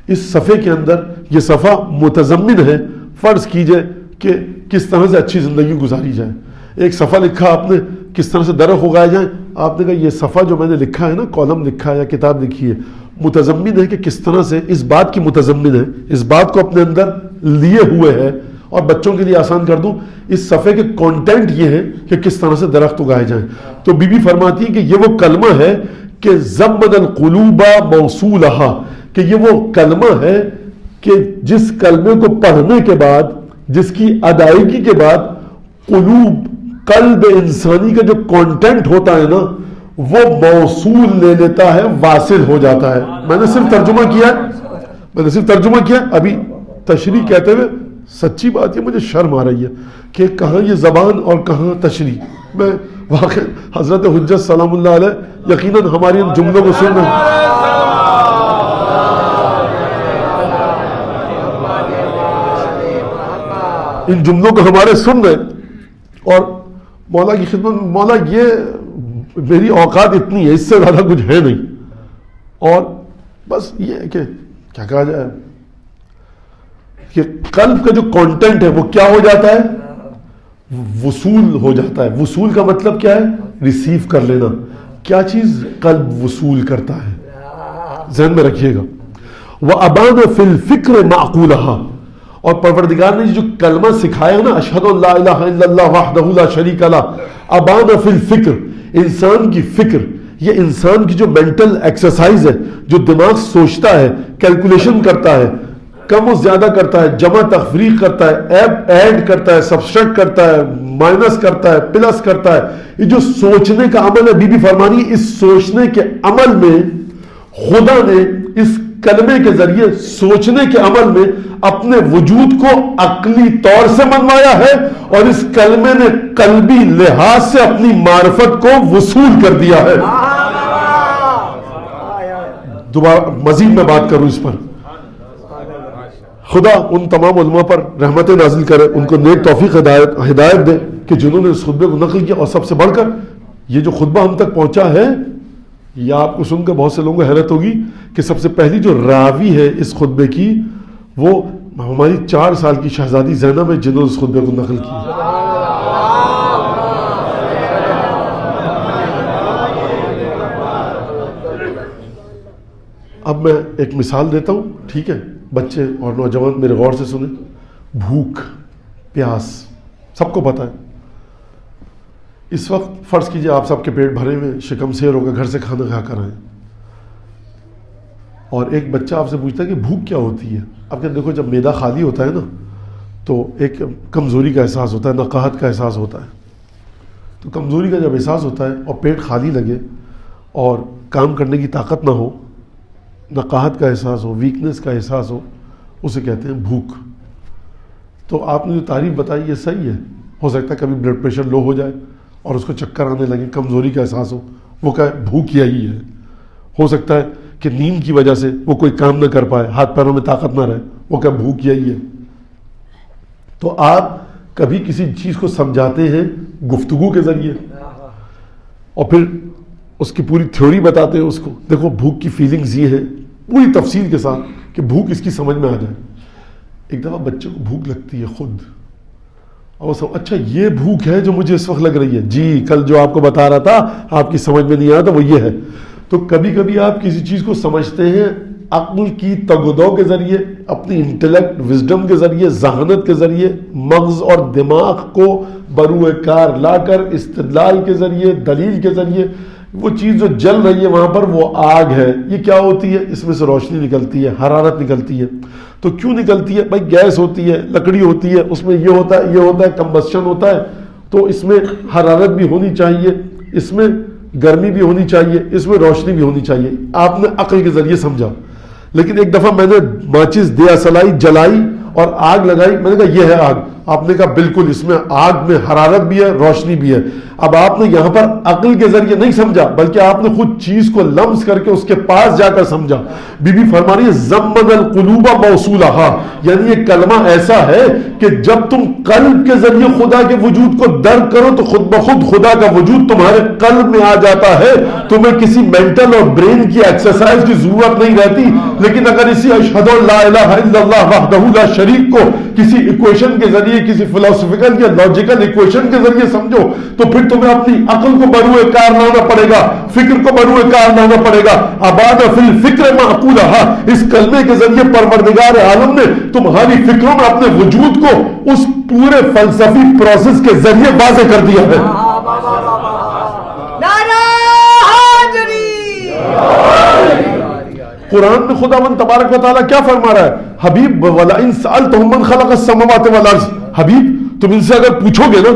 اس صفحے کے اندر یہ صفحہ متضمن ہے, فرض کیجئے کہ کس طرح سے اچھی زندگی گزاری جائے. ایک صفحہ لکھا آپ نے کس طرح سے درخت اگائے جائیں, آپ نے کہا یہ صفحہ جو میں نے لکھا ہے نا, کالم لکھا ہے یا کتاب لکھی ہے, متضمن ہے کہ کس طرح سے اس بات کی متضمن ہے, اس بات کو اپنے اندر لیے ہوئے ہے. اور بچوں کے لیے آسان کر دوں, اس صفحے کے کانٹینٹ یہ ہے کہ کس طرح سے درخت اگائے جائیں. تو بی بی فرماتی ہے کہ یہ وہ کلمہ ہے کہ زمن القلوب موصولہا, کہ یہ وہ کلمہ ہے کہ جس کلمے کو پڑھنے کے بعد, جس کی ادائیگی کے بعد قلوب, قلب انسانی کا جو کانٹینٹ ہوتا ہے نا, وہ موصول لے لیتا ہے, واصل ہو جاتا ہے. میں نے صرف ترجمہ کیا, ابھی تشریح کہتے ہوئے سچی بات یہ مجھے شرم آ رہی ہے کہ کہاں یہ زبان اور کہاں تشریح. میں واقع حضرت حجت سلام اللہ علیہ یقیناً ہماری ان جملوں کو سن رہے ہیں, ان جملوں کو ہمارے سن رہے, اور مولا کی خدمت میں, مولا یہ میری اوقات اتنی ہے, اس سے زیادہ کچھ ہے نہیں. اور بس یہ ہے کہ کیا کہا جائے کہ قلب کا جو کانٹینٹ ہے وہ کیا ہو جاتا ہے, وصول ہو جاتا ہے. وصول کا مطلب کیا ہے؟ ریسیو کر لینا. کیا چیز قلب وصول کرتا ہے, ذہن میں رکھیے گا. وَأَبَانَ فِي الْفِكْرِ مَعْقُولَهَا, اور پروردگار نے جو کلمہ سکھایا نا, اشہد ان لا الہ الا اللہ وحدہ لا شریک لہ, ابان فی الفکر, انسان کی فکر, یہ انسان کی جو مینٹل ایکسرسائز ہے, جو دماغ سوچتا ہے, کیلکولیشن کرتا ہے, کم و زیادہ کرتا ہے, جمع تفریق کرتا ہے, ایڈ کرتا ہے, سبسٹریکٹ کرتا ہے, مائنس کرتا ہے, پلس کرتا ہے, یہ جو سوچنے کا عمل ہے, بی بی فرمانی اس سوچنے کے عمل میں خدا نے اس کلمے کے ذریعے سوچنے کے عمل میں اپنے وجود کو عقلی طور سے منوایا ہے, اور اس کلمے نے قلبی لحاظ سے اپنی معرفت کو وصول کر دیا ہے. دوبارہ مزید میں بات کروں اس پر. خدا ان تمام علماء پر رحمت نازل کرے, ان کو نیک توفیق ہدایت دے کہ جنہوں نے اس خطبے کو نقل کیا. اور سب سے بڑھ کر یہ جو خطبہ ہم تک پہنچا ہے, یہ آپ کو سن کر بہت سے لوگوں کو حیرت ہوگی کہ سب سے پہلی جو راوی ہے اس خطبے کی وہ ہماری 4 سال کی شہزادی زینب ہے, جنہوں نے اس خطبے کو نقل کیا. اب میں ایک مثال دیتا ہوں، ٹھیک ہے؟ بچے اور نوجوان میرے غور سے سنیں. بھوک، پیاس سب کو پتہ ہے. اس وقت فرض کیجئے آپ سب کے پیٹ بھرے ہوئے، شکم سیر ہو کے گھر سے کھانا کھا کر آئیں، اور ایک بچہ آپ سے پوچھتا ہے کہ بھوک کیا ہوتی ہے. اب کہ دیکھو، جب معدہ خالی ہوتا ہے نا تو ایک کمزوری کا احساس ہوتا ہے، نقاہت کا احساس ہوتا ہے. تو کمزوری کا جب احساس ہوتا ہے اور پیٹ خالی لگے اور کام کرنے کی طاقت نہ ہو، نقاہت کا احساس ہو، ویکنس کا احساس ہو، اسے کہتے ہیں بھوک. تو آپ نے جو تعریف بتائی یہ صحیح ہے. ہو سکتا ہے کبھی بلڈ پریشر لو ہو جائے اور اس کو چکر آنے لگے، کمزوری کا احساس ہو، وہ کہے بھوک یہی ہے. ہو سکتا ہے کہ نیند کی وجہ سے وہ کوئی کام نہ کر پائے، ہاتھ پیروں میں طاقت نہ رہے، وہ کہے بھوک یہی ہے. تو آپ کبھی کسی چیز کو سمجھاتے ہیں گفتگو کے ذریعے اور پھر اس کی پوری تھیوری بتاتے ہیں اس کو. دیکھو بھوک کی فیلنگز یہ ہے پوری تفصیل کے ساتھ کہ بھوک اس کی سمجھ میں آ جائے. ایک دفعہ بچے کو بھوک لگتی ہے خود، اور وہ اچھا یہ بھوک ہے جو مجھے اس وقت لگ رہی ہے، جی کل جو آپ کو بتا رہا تھا آپ کی سمجھ میں نہیں آیا تھا وہ یہ ہے. تو کبھی کبھی آپ کسی چیز کو سمجھتے ہیں عقل کی تگ و دو کے ذریعے، اپنی انٹلیکٹ وزڈم کے ذریعے، ذہانت کے ذریعے، مغز اور دماغ کو بروئے کار لا کر استدلال کے ذریعے، دلیل کے ذریعے. وہ چیز جو جل رہی ہے وہاں پر وہ آگ ہے، یہ کیا ہوتی ہے؟ اس میں سے روشنی نکلتی ہے، حرارت نکلتی ہے. تو کیوں نکلتی ہے بھائی؟ گیس ہوتی ہے، لکڑی ہوتی ہے، اس میں یہ ہوتا ہے، یہ ہوتا ہے، کمبسشن ہوتا ہے. تو اس میں حرارت بھی ہونی چاہیے، اس میں گرمی بھی ہونی چاہیے، اس میں روشنی بھی ہونی چاہیے. آپ نے عقل کے ذریعے سمجھا. لیکن ایک دفعہ میں نے ماچس دیا سلائی، جلائی اور آگ لگائی، میں نے کہا یہ ہے آگ. آپ نے کہا بالکل اس میں آگ میں حرارت بھی ہے، روشنی بھی ہے. اب آپ نے یہاں پر عقل کے ذریعے نہیں سمجھا بلکہ آپ نے خود چیز کو لمس کر کے اس کے پاس جا کر سمجھا. بی بی فرما رہی ہے زمن القلوب موصولہا، یعنی یہ کلمہ ایسا ہے کہ جب تم قلب کے ذریعے خدا کے وجود کو درک کرو تو خود بخود خدا کا وجود تمہارے قلب میں آ جاتا ہے. تمہیں کسی مینٹل اور برین کی ایکسرسائز کی ضرورت نہیں رہتی. لیکن اگر اسی اشہد ان لا الہ الا اللہ وحدہ لا شریک کو کسی ایکویشن کے ذریعے، کسی فلسفیکل یا لاجیکل ایکویشن کے ذریعے سمجھو تو پھر تمہیں اپنی عقل کو بروئے کار لانا پڑے گا، فکر کو بروئے کار لانا پڑے گا. اباد فی الفکر معقولہا، اس کلمے کے ذریعے پروردگار عالم نے تمہاری فکروں میں اپنے وجود کو اس پورے فلسفی پروسیس کے ذریعے واضح کر دیا ہے. قرآن میں خداوند تبارک و تعالیٰ کیا فرما رہا ہے؟ حبیب وَلَئِن سَأَلْتَهُم مَّن خَلَقَ السَّمَاوَاتِ وَالْأَرْضَ، حبیب تم ان سے اگر پوچھو گے نا،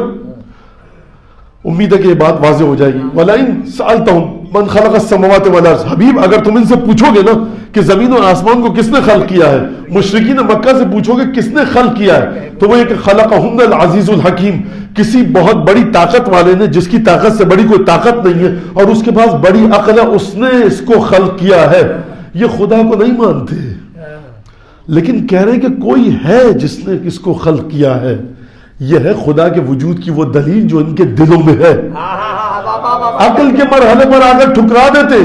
امید ہے کہ یہ بات واضح ہو جائے گی. وَلَئِن سَأَلْتَهُم مَّن خَلَقَ السَّمَاوَاتِ وَالْأَرْض، حبیب اگر تم ان سے پوچھو گے نا کہ زمین اور آسمان کو کس نے خلق کیا ہے، مشرکین مکہ سے پوچھو گے کس نے خلق کیا ہے، تو وہ ایک خلقہن العزیز الحکیم، کسی بہت بڑی طاقت والے نے جس کی طاقت سے بڑی کوئی طاقت نہیں ہے اور اس کے پاس بڑی عقل ہے، اس نے اس کو خلق کیا ہے. یہ خدا کو نہیں مانتے لیکن کہہ رہے ہیں کہ کوئی ہے جس نے اس کو خلق کیا ہے. یہ ہے خدا کے وجود کی وہ دلیل جو ان کے دلوں میں ہے. عقل کے مرحلے پر آ کر ٹھکرا دیتے،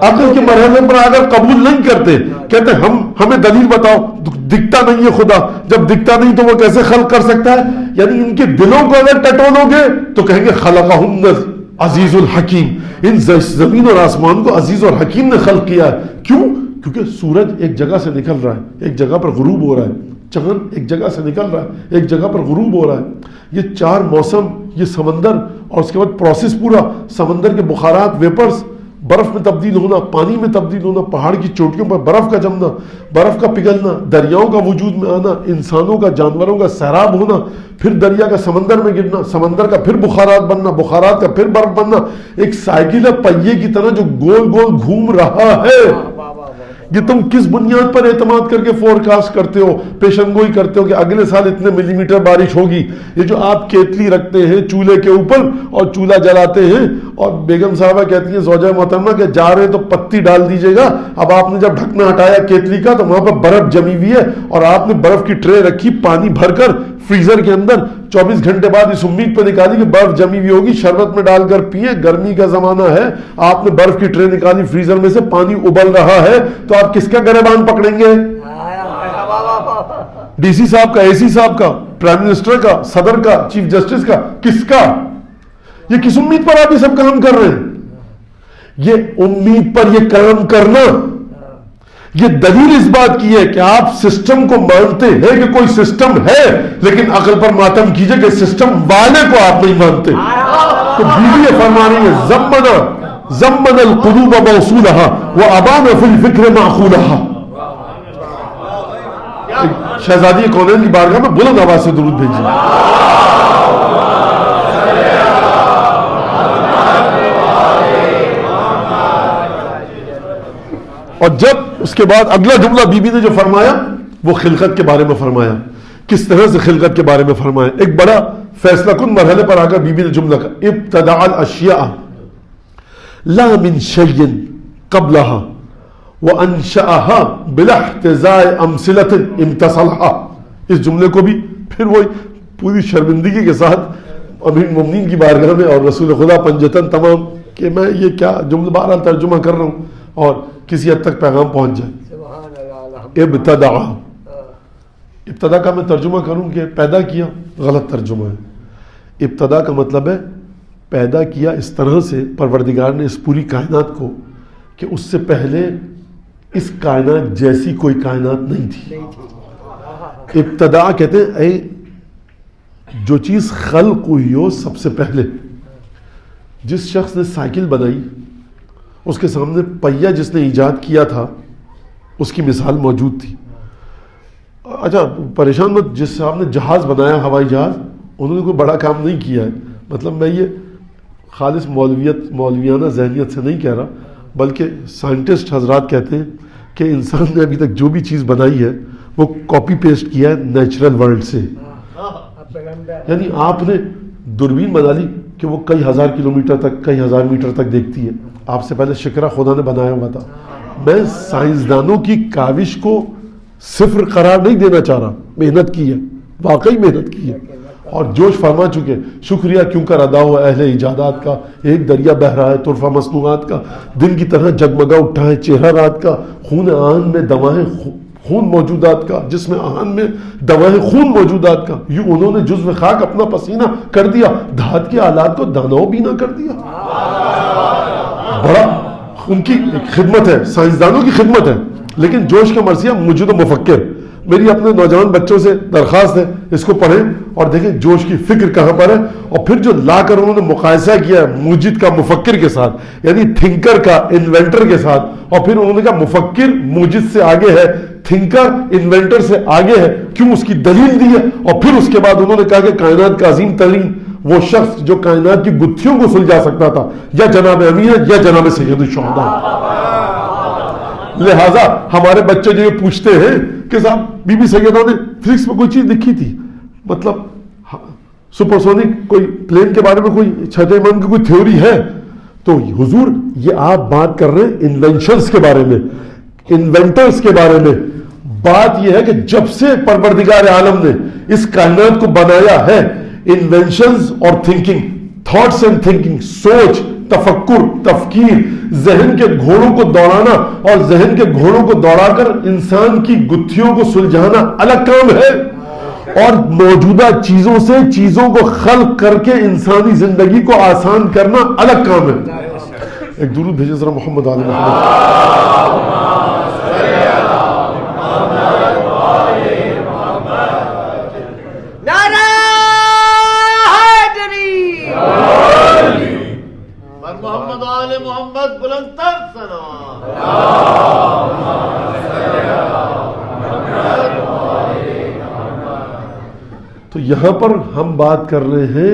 عقل کے مرحلے پر آ کر قبول نہیں کرتے، کہتے ہمیں دلیل بتاؤ. دکھتا نہیں ہے خدا، جب دکھتا نہیں تو وہ کیسے خلق کر سکتا ہے؟ یعنی ان کے دلوں کو اگر ٹٹولو گے تو کہیں گے خلقہم عزیز الحکیم، ان زمین اور آسمان کو عزیز اور حکیم نے خلق کیا ہے. کیوں؟ کیونکہ سورج ایک جگہ سے نکل رہا ہے، ایک جگہ پر غروب ہو رہا ہے. چاند ایک جگہ سے نکل رہا ہے، ایک جگہ پر غروب ہو رہا ہے. یہ چار موسم، یہ سمندر، اور اس کے بعد پروسیس پورا، سمندر کے بخارات، ویپرز، برف میں تبدیل ہونا، پانی میں تبدیل ہونا، پہاڑ کی چوٹیوں پر برف کا جمنا، برف کا پگھلنا، دریاؤں کا وجود میں آنا، انسانوں کا، جانوروں کا سیراب ہونا، پھر دریا کا سمندر میں گرنا، سمندر کا پھر بخارات بننا، بخارات کا پھر برف بننا. ایک سائیکل ہے پہیے کی طرح جو گول گول گھوم رہا ہے. یہ تم کس بنیاد پر اعتماد کر کے فورکاسٹ کرتے ہو، پیشن گوئی کرتے ہو کہ اگلے سال اتنے ملی میٹر بارش ہوگی؟ یہ جو آپ کیتلی رکھتے ہیں چولہے کے اوپر اور چولہا جلاتے ہیں اور بیگم صاحبہ کہتی ہیں زوجہ محترمہ کہ جا رہے تو پتی ڈال دیجیے گا. اب آپ نے جب ڈھکنا ہٹایا کیتلی کا تو وہاں پر برف جمی ہوئی ہے اور آپ نے برف کی ٹرے رکھی پانی بھر کر فریزر کے اندر. 24 گھنٹے بعد اس امید پہ نکالی کہ برف جمی ہوئی ہوگی، شربت میں ڈال کر پیے، گرمی کا زمانہ ہے. آپ نے برف کی ٹرے نکالی فریزر میں سے، پانی ابل رہا ہے، تو آپ کس کا گریبان پکڑیں گے؟ ڈی سی صاحب کا، اے سی صاحب کا، پرائم منسٹر کا، صدر کا، چیف جسٹس کا، کس کا؟ یہ کس امید پر آپ یہ سب کام کر رہے ہیں؟ یہ امید پر یہ کام کرنا یہ دلیل اس بات کی ہے کہ آپ سسٹم کو مانتے ہیں کہ کوئی سسٹم ہے، لیکن عقل پر ماتم کیجئے کہ سسٹم والے کو آپ نہیں مانتے. تو بیوی یہ فرما رہی ہے زمن القلوب موصولها وابان فی الفکر معقولها. شہزادی کونین کی بارگاہ میں بلند آواز سے درود بھیجیے. اور جب اس کے بعد اگلا جملہ بی بی نے جو فرمایا وہ خلقت کے بارے میں فرمایا. کس طرح سے خلقت کے بارے میں فرمایا؟ ایک بڑا فیصلہ کن مرحلے پر آ کر بی بی نے جملہ کہا ابتدع الاشیاء لا من شیء قبلها وانشأها بلا احتزاء امثلة امتصلها. اس جملے کو بھی پھر وہی پوری شرمندگی کے ساتھ امیر المومنین کی بارگاہ میں اور رسول خدا پنجتن تمام کہ میں یہ کیا جملہ بہرحال ترجمہ کر رہا ہوں اور کسی حد تک پیغام پہنچ جائے. ابتدا کا میں ترجمہ کروں کہ پیدا کیا، غلط ترجمہ ہے. ابتدا کا مطلب ہے پیدا کیا اس طرح سے پروردگار نے اس پوری کائنات کو کہ اس سے پہلے اس کائنات جیسی کوئی کائنات نہیں تھی. ابتدا کہتے ہیں جو چیز خلق ہوئی ہو سب سے پہلے. جس شخص نے سائیکل بنائی اس کے سامنے پہیا جس نے ایجاد کیا تھا اس کی مثال موجود تھی. اچھا پریشان مت، جس صاحب نے جہاز بنایا ہوائی جہاز انہوں نے کوئی بڑا کام نہیں کیا ہے. مطلب میں یہ خالص مولویانہ ذہنیت سے نہیں کہہ رہا، بلکہ سائنٹسٹ حضرات کہتے ہیں کہ انسان نے ابھی تک جو بھی چیز بنائی ہے وہ کاپی پیسٹ کیا ہے نیچرل ورلڈ سے. یعنی آپ نے دوربین بنا لی کہ وہ کئی ہزار کلومیٹر تک کئی ہزار میٹر تک دیکھتی ہے. آپ سے پہلے شکرہ خدا نے بنایا ہوا تھا. میں سائنسدانوں کی کاوش کو صفر قرار نہیں دینا چاہ رہا، محنت کی ہے، واقعی محنت کی ہے اور جوش فرما چکے. شکریہ کیوں کر ادا ہوا اہل ایجادات کا. ایک دریا بہ رہا ہے طرفہ مصنوعات کا، دن کی طرح جگمگا اٹھا ہے چہرہ رات کا. خون آہن میں دوائیں خون موجودات کا، جس میں آہن میں دوائیں خون موجودات کا. یوں انہوں نے جزو خاک اپنا پسینہ کر دیا، دھات کے آلات کو داناؤ بینا کر دیا. بڑا ان کی خدمت ہے، سائنسدانوں کی خدمت ہے. لیکن جوش کا مرثیہ موجود مفکر. میری اپنے نوجوان بچوں سے درخواست ہے اس کو پڑھیں اور دیکھیں جوش کی فکر کہاں پر ہے. اور پھر جو لا کر انہوں نے مقایسہ کیا ہے موجد کا مفکر کے ساتھ، یعنی تھنکر کا انوینٹر کے ساتھ، اور پھر انہوں نے کہا مفکر موجد سے آگے ہے، تھنکر انوینٹر سے آگے ہے، کیوں اس کی دلیل دی ہے. اور پھر اس کے بعد انہوں نے کہا کہ کائنات کا عظیم ترین وہ شخص جو کائنات کی گتھیوں کو سلجھا سکتا تھا یا جناب امین ہے یا جناب سید الشہداء. لہٰذا ہمارے بچے جو یہ پوچھتے ہیں کہ صاحب بی بی سیدہ نے فزکس میں کوئی چیز لکھی تھی، مطلب سپرسونک کوئی پلین کے بارے میں کوئی چھٹے من کی کوئی تھیوری ہے، تو حضور یہ آپ بات کر رہے ہیں انوینشنز کے بارے میں، انوینٹرز کے بارے میں. بات یہ ہے کہ جب سے پروردگار عالم نے اس کائنات کو بنایا ہے انوینشنز اور تھنکنگ، تھاٹس اینڈ تھنکنگ، سوچ، تفکر، تفکیر، ذہن کے گھوڑوں کو دوڑانا اور ذہن کے گھوڑوں کو دوڑا کر انسان کی گتھیوں کو سلجھانا الگ کام ہے، اور موجودہ چیزوں سے چیزوں کو خلق کر کے انسانی زندگی کو آسان کرنا الگ کام ہے. ایک درود بھیجیں ذرا محمد آل محمد. محمد آل محمد بلند تر تو یہاں پر ہم بات کر رہے ہیں.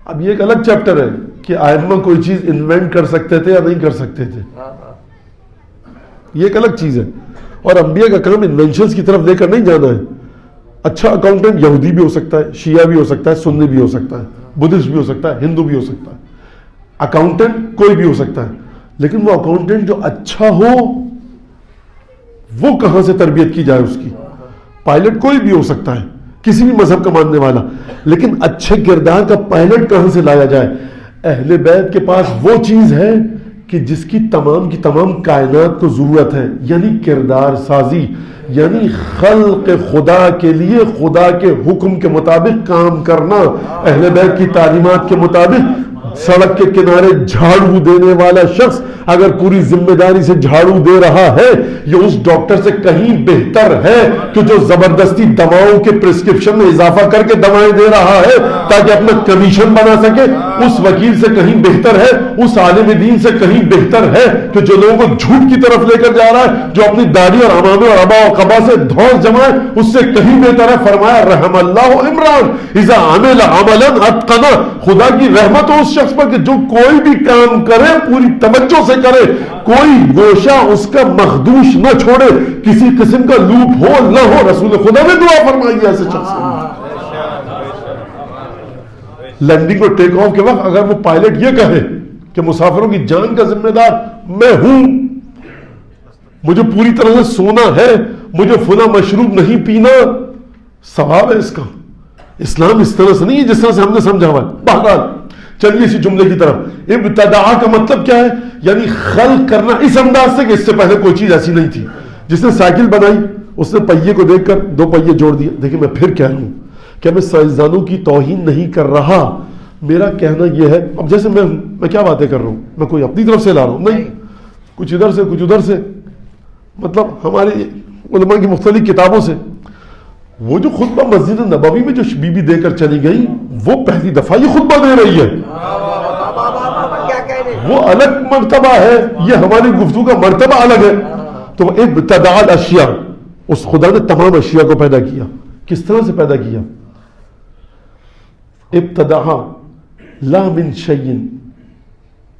اب یہ ایک الگ چیپٹر ہے کہ ائمہ کوئی چیز انوینٹ کر سکتے تھے یا نہیں کر سکتے تھے، یہ ایک الگ چیز ہے. اور انبیاء کا کام انوینشنز کی طرف لے کر نہیں جانا ہے. اچھا اکاؤنٹنٹ یہودی بھی ہو سکتا ہے، شیعہ بھی ہو سکتا ہے، سنی بھی ہو سکتا ہے، بدھسٹ بھی ہو سکتا ہے، ہندو بھی ہو سکتا ہے. اکاؤنٹنٹ کوئی بھی ہو سکتا ہے، لیکن وہ اکاؤنٹنٹ جو اچھا ہو وہ کہاں سے تربیت کی جائے اس کی. پائلٹ کوئی بھی ہو سکتا ہے، کسی بھی مذہب کا ماننے والا، لیکن اچھے کردار کا پائلٹ کہاں سے لایا جائے. اہل بیت کے پاس وہ چیز ہے کہ جس کی تمام کائنات کو ضرورت ہے، یعنی کردار سازی، یعنی خلق خدا کے لیے خدا کے حکم کے مطابق کام کرنا، اہل بیت کی تعلیمات کے مطابق سڑک کے کنارے جھاڑو دینے والا شخص اگر پوری ذمہ داری سے جھاڑو دے رہا ہے یہ اس ڈاکٹر سے کہیں بہتر ہے کہ جو زبردستی دواؤں کے پرسکرپشن میں اضافہ کر کے دوائیں دے رہا ہے تاکہ اپنا کمیشن بنا سکے. اس وکیل سے کہیں بہتر ہے, اس عالم دین سے کہیں بہتر ہے کہ جو لوگوں کو جھوٹ کی طرف لے کر جا رہا ہے, جو اپنی داڑھی اور امامے اور ابا و قبا سے دھوس جمائے, اس سے کہیں بہتر ہے. فرمایا رحم اللہ عمران اذا عمل عملا اتقنا, خدا کی رحمت ہو اس شخص پر کہ جو کوئی بھی کام کرے پوری توجہ سے کرے, کوئی گوشہ اس کا مخدوش نہ چھوڑے, کسی قسم کا لوپ ہول نہ ہو. رسول خدا نے دعا فرمائی ہے ایسے شخص کے. لینڈنگ اور ٹیک آف کے وقت اگر وہ پائلٹ یہ کہے کہ مسافروں کی جان کا ذمہ دار میں ہوں, مجھے پوری طرح سے سونا ہے, مجھے فلاں مشروب نہیں پینا, ثواب ہے اس کا. اسلام اس طرح سے نہیں ہے جس طرح سے ہم نے سمجھا ہوا ہے. بہرحال چلیے اسی جملے کی طرف. ابتداء کا مطلب کیا ہے؟ یعنی خلق کرنا اس انداز سے کہ اس سے پہلے کوئی چیز ایسی نہیں تھی. جس نے سائیکل بنائی اس نے پہیے کو دیکھ کر دو پہیے جوڑ دیے. دیکھیں میں پھر کہہ رہا ہوں کہ میں سائنسدانوں کی توہین نہیں کر رہا, میرا کہنا یہ ہے, اب جیسے میں کیا باتیں کر رہا ہوں, میں کوئی اپنی طرف سے لا رہا ہوں نہیں, کچھ ادھر سے کچھ ادھر سے, مطلب ہمارے علماء کی مختلف کتابوں سے. وہ جو خطبہ مسجد نبوی میں جو بی بی دے کر چلی گئی وہ پہلی دفعہ یہ خطبہ دے رہی ہے, وہ الگ مرتبہ ہے, یہ ہماری گفتگو کا مرتبہ الگ ہے. تو ابتداء الاشیاء, اس خدا نے تمام اشیاء کو پیدا کیا. کس طرح سے پیدا کیا؟ ابتداء لا من شیء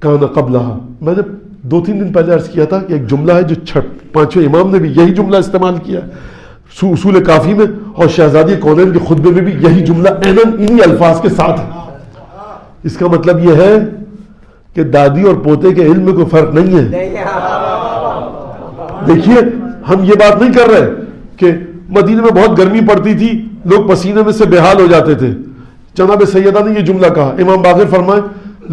کان قبلہا. میں نے 2-3 دن پہلے عرض کیا تھا کہ ایک جملہ ہے جو پانچویں امام نے بھی یہی جملہ استعمال کیا اصول کافی میں, اور شہزادی کونین کے خطبے میں بھی یہی جملہ انہی الفاظ کے ساتھ ہے. اس کا مطلب یہ ہے کہ دادی اور پوتے کے علم میں کوئی فرق نہیں ہے. دیکھیے ہم یہ بات نہیں کر رہے کہ مدینے میں بہت گرمی پڑتی تھی, لوگ پسینے میں سے بے حال ہو جاتے تھے. جناب سیدہ نے یہ جملہ کہا, امام باقر فرمائے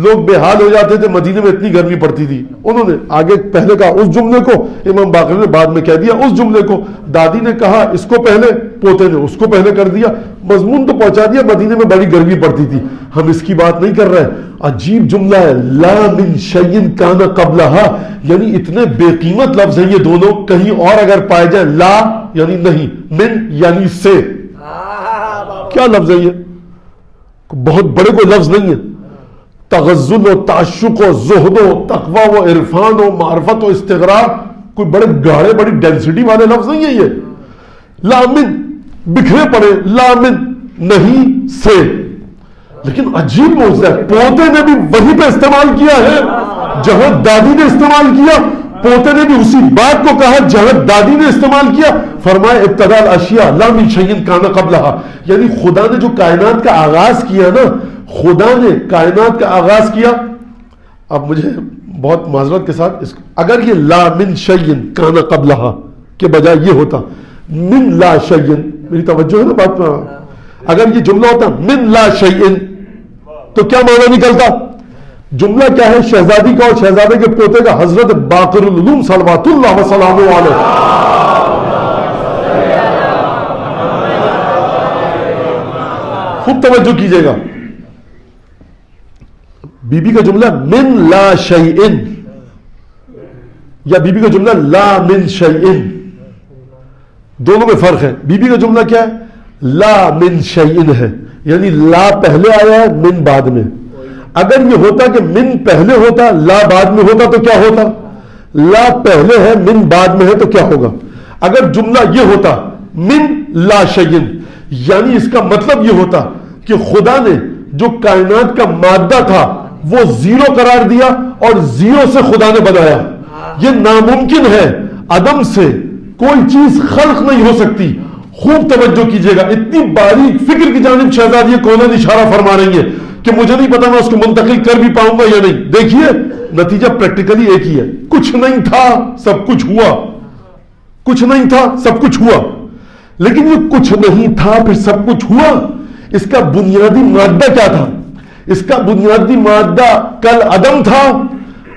لوگ بے حال ہو جاتے تھے, مدینے میں اتنی گرمی پڑتی تھی. انہوں نے آگے پہلے کہا اس جملے کو, امام باقر نے بعد میں کہہ دیا اس جملے کو. دادی نے کہا اس کو پہلے, پوتے نے اس کو پہلے کر دیا, مضمون تو پہنچا دیا مدینے میں بڑی گرمی پڑتی تھی. ہم اس کی بات نہیں کر رہے. عجیب جملہ ہے, لا من شیء کان قبلہا, یعنی اتنے بے قیمت لفظ ہیں یہ دونوں, کہیں اور اگر پائے جائیں لا یعنی نہیں, من یعنی سے. کیا لفظ ہے یہ؟ بہت بڑے کوئی لفظ نہیں ہے. تغزل و تعشق و زہد و تقوی و عرفان و معرفت و استغراق کوئی بڑے گاڑے بڑی ڈینسٹی والے لفظ نہیں ہے یہ. لا من بکھرے پڑے, لا من نہیں سے. لیکن عجیب معجزہ ہے, پوتے نے بھی وہی پہ استعمال کیا ہے جہاں دادی نے استعمال کیا, پوتے نے بھی اسی بات کو کہا جہاں دادی نے استعمال کیا. فرمایا ابتداء الاشیاء لا من شیء کان قبلہا, یعنی خدا نے جو کائنات کا آغاز کیا نا, خدا نے کائنات کا آغاز کیا. اب مجھے بہت معذرت کے ساتھ اگر یہ لا من شیء کان قبلہا کے بجائے یہ ہوتا من لا شیء, میری توجہ ہے نا بات پر, اگر یہ جملہ ہوتا من لا شیء تو کیا معنی نکلتا؟ جملہ کیا ہے؟ شہزادی کا اور شہزادے کے پوتے کا حضرت باقر العلوم صلوات اللہ وسلام علیہ. خوب توجہ کیجئے گا, بی بی کا جملہ من لا شیء یا بی بی کا جملہ لا من شیء, دونوں میں فرق ہے. بی بی کا جملہ کیا ہے؟ لا من شیء ہے, یعنی لا پہلے آیا ہے من بعد میں. اگر یہ ہوتا کہ من پہلے ہوتا لا بعد میں ہوتا تو کیا ہوتا؟ لا پہلے ہے من بعد میں ہے تو کیا ہوگا؟ اگر جملہ یہ ہوتا من لا شیء, یعنی اس کا مطلب یہ ہوتا کہ خدا نے جو کائنات کا مادہ تھا وہ زیرو قرار دیا اور زیرو سے خدا نے بنایا. یہ ناممکن ہے, عدم سے کوئی چیز خلق نہیں ہو سکتی. خوب توجہ کیجئے گا, اتنی باریک فکر کی جانب شہزادی کونین اشارہ فرما رہی ہے کہ مجھے نہیں پتا میں اس کو منتقل کر بھی پاؤں گا یا نہیں. دیکھیے نتیجہ پریکٹیکلی ایک ہی ہے, کچھ نہیں تھا سب کچھ ہوا, کچھ نہیں تھا سب کچھ ہوا. لیکن یہ کچھ نہیں تھا پھر سب کچھ ہوا, اس کا بنیادی مادہ کیا تھا؟ اس کا بنیادی مادہ کل عدم تھا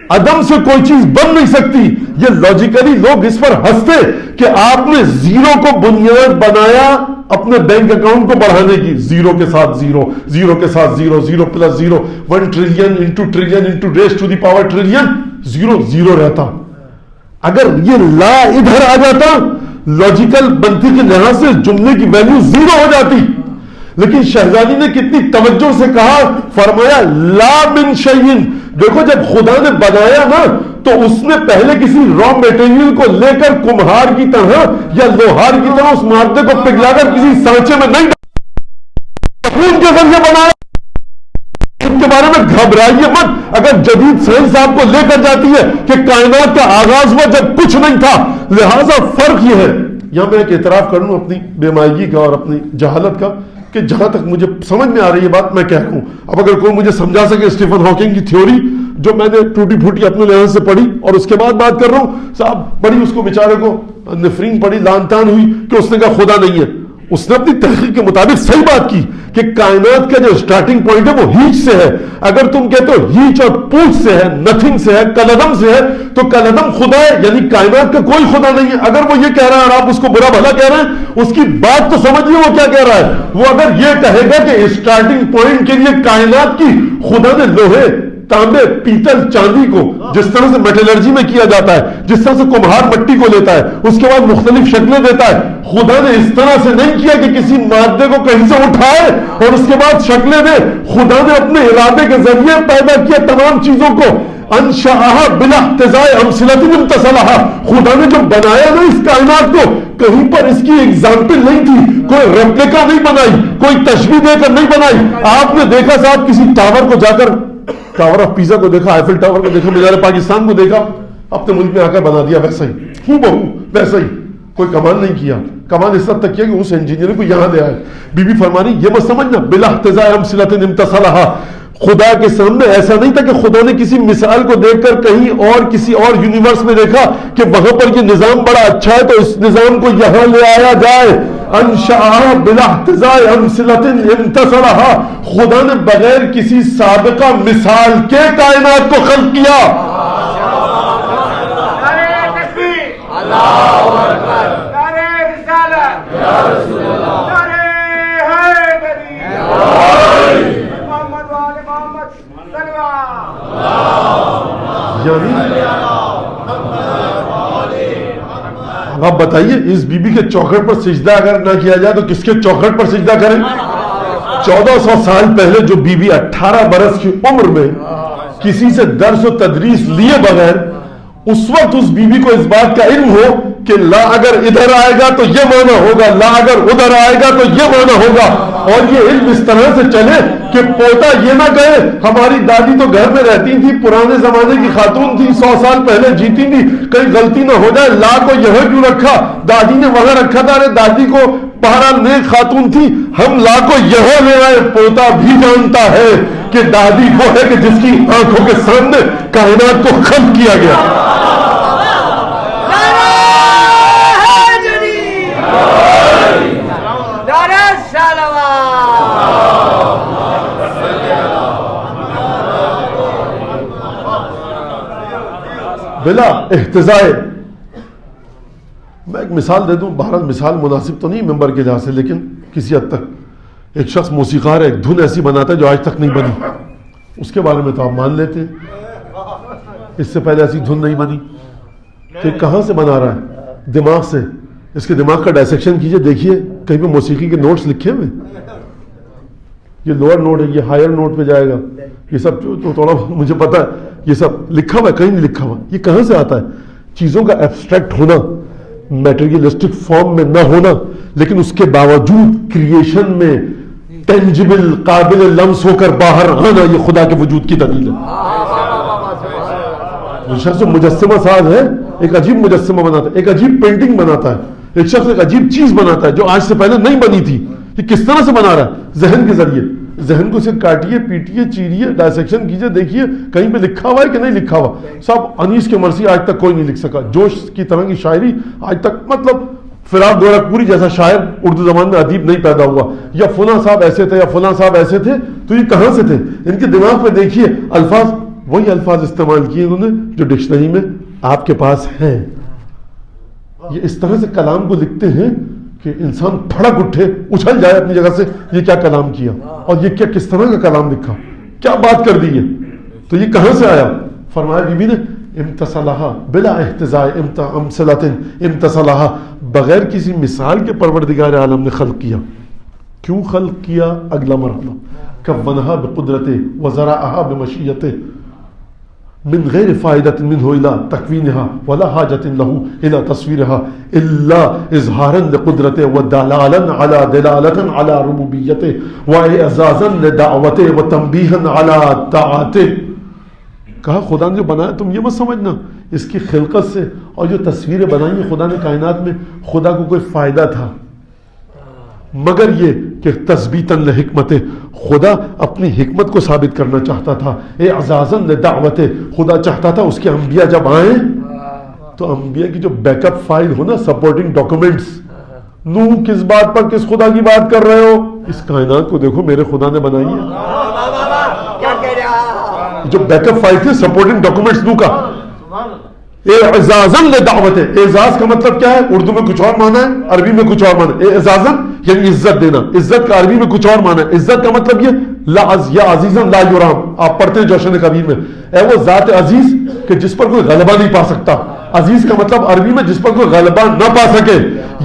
عدم سے کوئی چیز بن نہیں سکتی. یہ لاجیکلی لوگ اس پر ہنستے کہ آپ نے زیرو کو بنیاد بنایا اپنے بینک اکاؤنٹ کو بڑھانے کی. زیرو کے ساتھ زیرو, زیرو کے ساتھ zero, zero plus zero, 1 trillion into trillion into raise to the power trillion, zero zero رہتا. اگر یہ لا ادھر آ جاتا لاجیکل بنتی کے لحاظ سے جملے کی ویلیو زیرو ہو جاتی. لیکن شہزادی نے کتنی توجہ سے کہا, فرمایا لا من شیئن. دیکھو جب خدا نے بنایا نا تو اس نے پہلے کسی را میٹیریل کو لے کر کمہار کی طرح یا لوہار کی طرح اس مادے کو پگھلا کر کسی سانچے میں نہیں خون کے ذریعے بنایا. ان کے بارے میں گھبرائیے مت. اگر جدید سائنس آپ کو لے کر جاتی ہے کہ کائنات کا آغاز ہوا جب کچھ نہیں تھا, لہذا فرق یہ ہے. یہاں میں ایک اعتراف کر لوں اپنی بے مائگی کا اور اپنی جہالت کا, کہ جہاں تک مجھے سمجھ میں آ رہی ہے بات میں کہہ رہا ہوں. اب اگر کوئی مجھے سمجھا سکے اسٹیفن ہاکنگ کی تھیوری جو میں نے ٹوٹی پھوٹی اپنے لحاظ سے پڑھی اور اس کے بعد بات کر رہا ہوں, صاحب بڑی اس کو بیچارے کو نفرین پڑی, لان تان ہوئی کہ اس نے کہا خدا نہیں ہے. اس نے اپنی تحقیق کے مطابق صحیح بات کی کہ کائنات کا جو سٹارٹنگ پوائنٹ ہے وہ ہیچ سے ہے. اگر تم کہتے ہو ہیچ اور پوچھ سے ہے, نتھنگ سے ہے, کلعدم سے ہے, تو کلعدم خدا ہے, یعنی کائنات کا کوئی خدا نہیں ہے. اگر وہ یہ کہہ رہا ہے اور آپ اس کو برا بھلا کہہ رہے ہیں, اس کی بات تو سمجھیے وہ کیا کہہ رہا ہے. وہ اگر یہ کہے گا کہ سٹارٹنگ پوائنٹ کے لیے کائنات کی خدا نے لوہے, تانبے, پیتل, چاندی کو جس طرح سے میٹلرجی میں کیا جاتا ہے, جس طرح سے کمہار مٹی کو لیتا ہے, اس کے بعد مختلف شکلیں دیتا ہے, خدا نے اس طرح سے نہیں کیا کہ کسی مادے کو کہیں سے اٹھائے اور اس کے بعد شکلیں دے. خدا نے اپنے ارادے کے ذریعے پیدا کیا تمام چیزوں کو. انشأہا بلا اقتضاء امثلۃ امتثلھا. خدا نے جو بنایا نا اس کائنات کو, کہیں پر اس کی ایگزامپل نہیں تھی, کوئی ریپلیکا نہیں بنائی, کوئی تشبیہ دے کر نہیں بنائی. آپ نے دیکھا صاحب کسی ٹاور کو جا کر, ٹاور آف پیزا کو دیکھا, آئیفل ٹاور کو دیکھا, مینار پاکستان کو دیکھا, اپنے ملک میں آ کر بنا دیا ویسا ہی, ہوں بہو ویسا ہی. کوئی کمال نہیں کیا. کمال اس حد تک کیا کہ اس انجینئر کو یہاں لے آئے. بی بی فرمانی یہ مت سمجھنا بلا اقتضاء امثلۃ امتثلھا. خدا کے سامنے ایسا نہیں تھا کہ خدا نے کسی مثال کو دیکھ کر کہیں اور کسی اور یونیورس میں دیکھا کہ وہاں پر یہ نظام بڑا اچھا ہے تو اس نظام کو یہاں لے آیا جائے. انشأ بلا اقتضاء امثلۃ امتثلھا. خدا نے بغیر کسی سابقہ مثال کے کائنات کو خلق کیا. آپ بتائیے اس بی بی کے چوکھٹ پر سجدہ اگر نہ کیا جائے تو کس کے چوکھٹ پر سجدہ کریں؟ 1400 سال پہلے جو بی بی 18 برس کی عمر میں کسی سے درس و تدریس لیے بغیر, اس وقت اس بی بی کو اس بات کا علم ہو کہ لا اگر ادھر آئے گا تو یہ معنی ہوگا, لا اگر ادھر آئے گا تو یہ معنی ہوگا, اور یہ علم اس طرح سے چلے کہ پوتا یہ نہ کہے ہماری دادی تو گھر میں رہتی تھی, پرانے زمانے کی خاتون تھی, 100 سال پہلے جیتی تھی, کہیں غلطی نہ ہو جائے, لا کو یہاں کیوں رکھا, دادی نے وہاں رکھا تھا, ارے دادی کو بہرحال نیک خاتون تھی, ہم لا کو یہاں لے آئے. پوتا بھی جانتا ہے کہ دادی وہ ہے کہ جس کی آنکھوں کے سامنے کائنات کو خلق کیا گیا. بلا احتضاء. میں ایک مثال دے دوں, بہرحال مثال مناسب تو نہیں ممبر کے لحاظ سے, لیکن کسی حد تک. ایک شخص موسیقار ہے, ایک دھن ایسی بناتا ہے جو آج تک نہیں بنی. اس کے بارے میں تو آپ مان لیتے اس سے پہلے ایسی دھن نہیں بنی. کہ کہاں سے بنا رہا ہے؟ دماغ سے. اس کے دماغ کا ڈائسیکشن کیجئے, دیکھیے کہیں پہ موسیقی کے نوٹس لکھے ہوئے, یہ لوور نوٹ ہے, یہ ہائر نوٹ پہ جائے گا, یہ سب تو تھوڑا مجھے پتا ہے, یہ سب لکھا ہوا ہے, کہیں نہیں لکھا ہوا. یہ کہاں سے آتا ہے؟ چیزوں کا ایبسٹریکٹ ہونا, میٹیریلسٹک فارم میں نہ ہونا, لیکن اس کے باوجود کریشن میں ٹینجبل, قابل لمس ہو کر باہر آنا, یہ خدا کے وجود کی دلیل ہے. شخص مجسمہ ساز ہے, ایک عجیب مجسمہ بناتا ہے, ایک عجیب پینٹنگ بناتا ہے, ایک شخص ایک عجیب چیز بناتا ہے جو آج سے پہلے نہیں بنی تھی. یہ کس طرح سے بنا رہا ہے؟ ذہن کے ذریعے. ذہن کو سے کاٹیے, پیٹیے, چیریے, ڈائسیکشن کیجئے, دیکھیے کہیں پہ لکھا ہوا ہے کہ نہیں لکھا ہوا. صاحب انیس کے مرثی آج تک کوئی نہیں لکھ سکا. جوش کی طرح کی شاعری آج تک, مطلب فراق گورکھپوری جیسا شاعر اردو زبان میں ادیب نہیں پیدا ہوا, یا فلاں صاحب ایسے تھے, یا فلاں صاحب ایسے تھے. تو یہ کہاں سے تھے؟ ان کے دماغ پہ دیکھیے الفاظ وہی الفاظ استعمال کیے انہوں نے جو ڈکشنری میں آپ کے پاس ہیں. یہ اس طرح سے کلام کو لکھتے ہیں کہ انسان پھڑک اٹھے, اچھل جائے اپنی جگہ سے, یہ کیا کلام کیا اور یہ کس طرح کا کلام لکھا, کیا بات کر دی ہے, تو یہ کہاں سے آیا. فرمایا بی بی نے امتصلہا بلا احتزاء امثلۃ امتصلہا, بغیر کسی مثال کے پروردگار عالم نے خلق کیا. کیوں خلق کیا؟ اگلا مرحلہ, کونہا بقدرتہ وزرعہا بمشیتہ من غیر فائدۃ منہ الی تکوینہا ولا حاجۃ لہ الی تصویرہا الا اظہارا لقدرتہ ودلالۃ علی ربوبیتہ واعزازا لدعوتہ وتنبیہا علی طاعتہ. کہا خدا نے جو بنایا تم یہ مت سمجھنا اس کی خلقت سے اور جو تصویریں بنائی ہیں خدا نے کائنات میں, خدا کو کوئی فائدہ تھا مگر یہ کہ تثبیتاً لحکمت, خدا اپنی حکمت کو ثابت کرنا چاہتا تھا. اعزازاً لدعوت, خدا چاہتا تھا اس کے انبیاء جب آئیں تو انبیاء کی جو بیک اپ فائل ہو نا, سپورٹنگ ڈاکومنٹس, نوح کس بات پر, کس خدا کی بات کر رہے ہو, اس کائنات کو دیکھو میرے خدا نے بنائی ہے. جو بیک اپ فائل تھے سپورٹنگ ڈاکومنٹس نوح کا, اعزازاً لدعوت. اعزاز کا مطلب کیا ہے؟ اردو میں کچھ اور معنی ہے, عربی میں کچھ اور معنی ہے. اعزازاً یعنی عزت دینا, عزت کا عربی میں کچھ اور معنی ہے. عزت کا مطلب یہ یا عزیزاً لا یرام, آپ پڑھتے ہیں جوشن کبیر میں, اے وہ ذات عزیز کہ جس پر کوئی غلبہ نہیں پا سکتا. عزیز کا مطلب عربی میں جس پر کوئی غلبہ نہ پا سکے,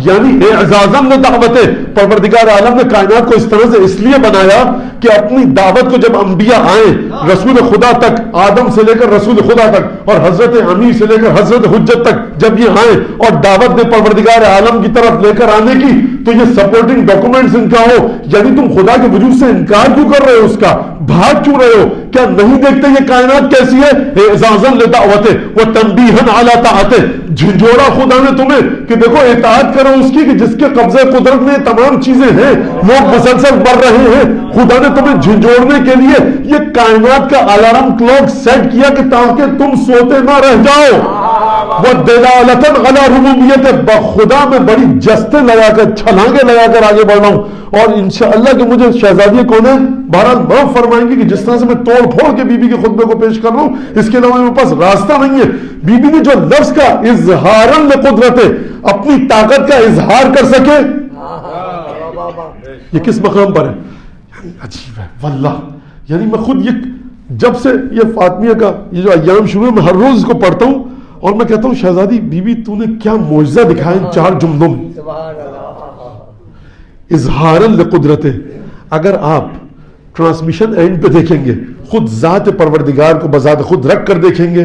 یعنی اعزازاً لدعوت. پروردگار عالم نے کائنات کو اس طرح سے اس لیے بنایا کہ اپنی دعوت کو جب انبیاء آئیں, رسول خدا تک, آدم سے لے کر رسول خدا تک اور حضرت امیر سے لے کر حضرت حجت تک جب یہ آئیں اور دعوت دے پروردگار عالم کی طرف لے کر آنے کی, تو یہ سپورٹنگ ڈاکومنٹس ان کا ہو. یعنی تم خدا کے وجود سے انکار کیوں کر رہے ہو, اس کا بھاگ کیوں رہے ہو, کیا نہیں دیکھتے یہ کائنات کیسی ہے؟ اعزازاً لدعوت وتنبیہاً علی طاعتہ, جھنجھوڑا خدا نے تمہیں کہ دیکھو اطاعت کرو اس کی کہ جس کے قبضے قدرت میں تمام چیزیں ہیں, لوگ مسلسل مر رہے ہیں. خدا نے تمہیں جھنجھوڑنے کے لیے یہ کائنات کا الارم کلوک سیٹ کیا کہ تاکہ تم سوتے نہ رہ جاؤ. وَدَلَالَةً عَلَى رُبُوبِيَّتِهِ, خدا میں بڑی جستے لگا کر, چھلانگے لگا کر آگے بڑھ رہا ہوں. اور انشاءاللہ کہ مجھے شہزادی کون ہے بہرحال معاف فرمائیں گے کہ جس طرح سے میں توڑ پھوڑ کے بی بی کے خطبے کو پیش کر رہا ہوں, اس کے علاوہ میرے پاس راستہ نہیں ہے. بی بی نے جو لفظ کا اظہاراً لقدرت, اپنی طاقت کا اظہار کر سکے, یہ کس مقام پر ہے؟ عجیب ہے واللہ. یعنی میں خود یہ جب سے یہ فاطمیہ کا یہ جو ایام شروع ہے, میں ہر روز اس کو پڑھتا ہوں اور میں کہتا ہوں شہزادی بی بی تو نے کیا معجزہ دکھایا ان 4 جملوں میں. اظہاراً لقدرت. اگر آپ ٹرانسمیشن اینڈ پہ دیکھیں گے, خود ذات پروردگار کو بذات خود رکھ کر دیکھیں گے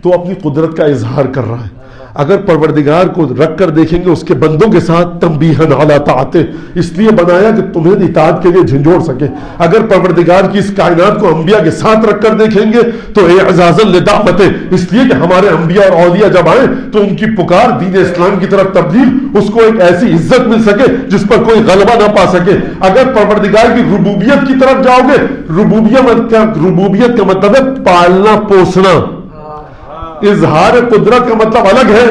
تو اپنی قدرت کا اظہار کر رہا ہے. اگر پروردگار کو رکھ کر دیکھیں گے اس کے بندوں کے ساتھ, تنبیہاً علی طاعتہ, اس لیے بنایا کہ تمہیں اطاعت کے لیے جھنجھوڑ سکے. اگر پروردگار کی اس کائنات کو انبیاء کے ساتھ رکھ کر دیکھیں گے تو اعزازاً لدعوت, اس لیے کہ ہمارے انبیاء اور اولیاء جب آئیں تو ان کی پکار دین اسلام کی طرف تبدیل, اس کو ایک ایسی عزت مل سکے جس پر کوئی غلبہ نہ پا سکے. اگر پروردگار کی ربوبیت کی طرف جاؤ گے, ربوبیت کا مطلب ہے پالنا پوسنا, اظہار قدرت کا مطلب الگ ہے,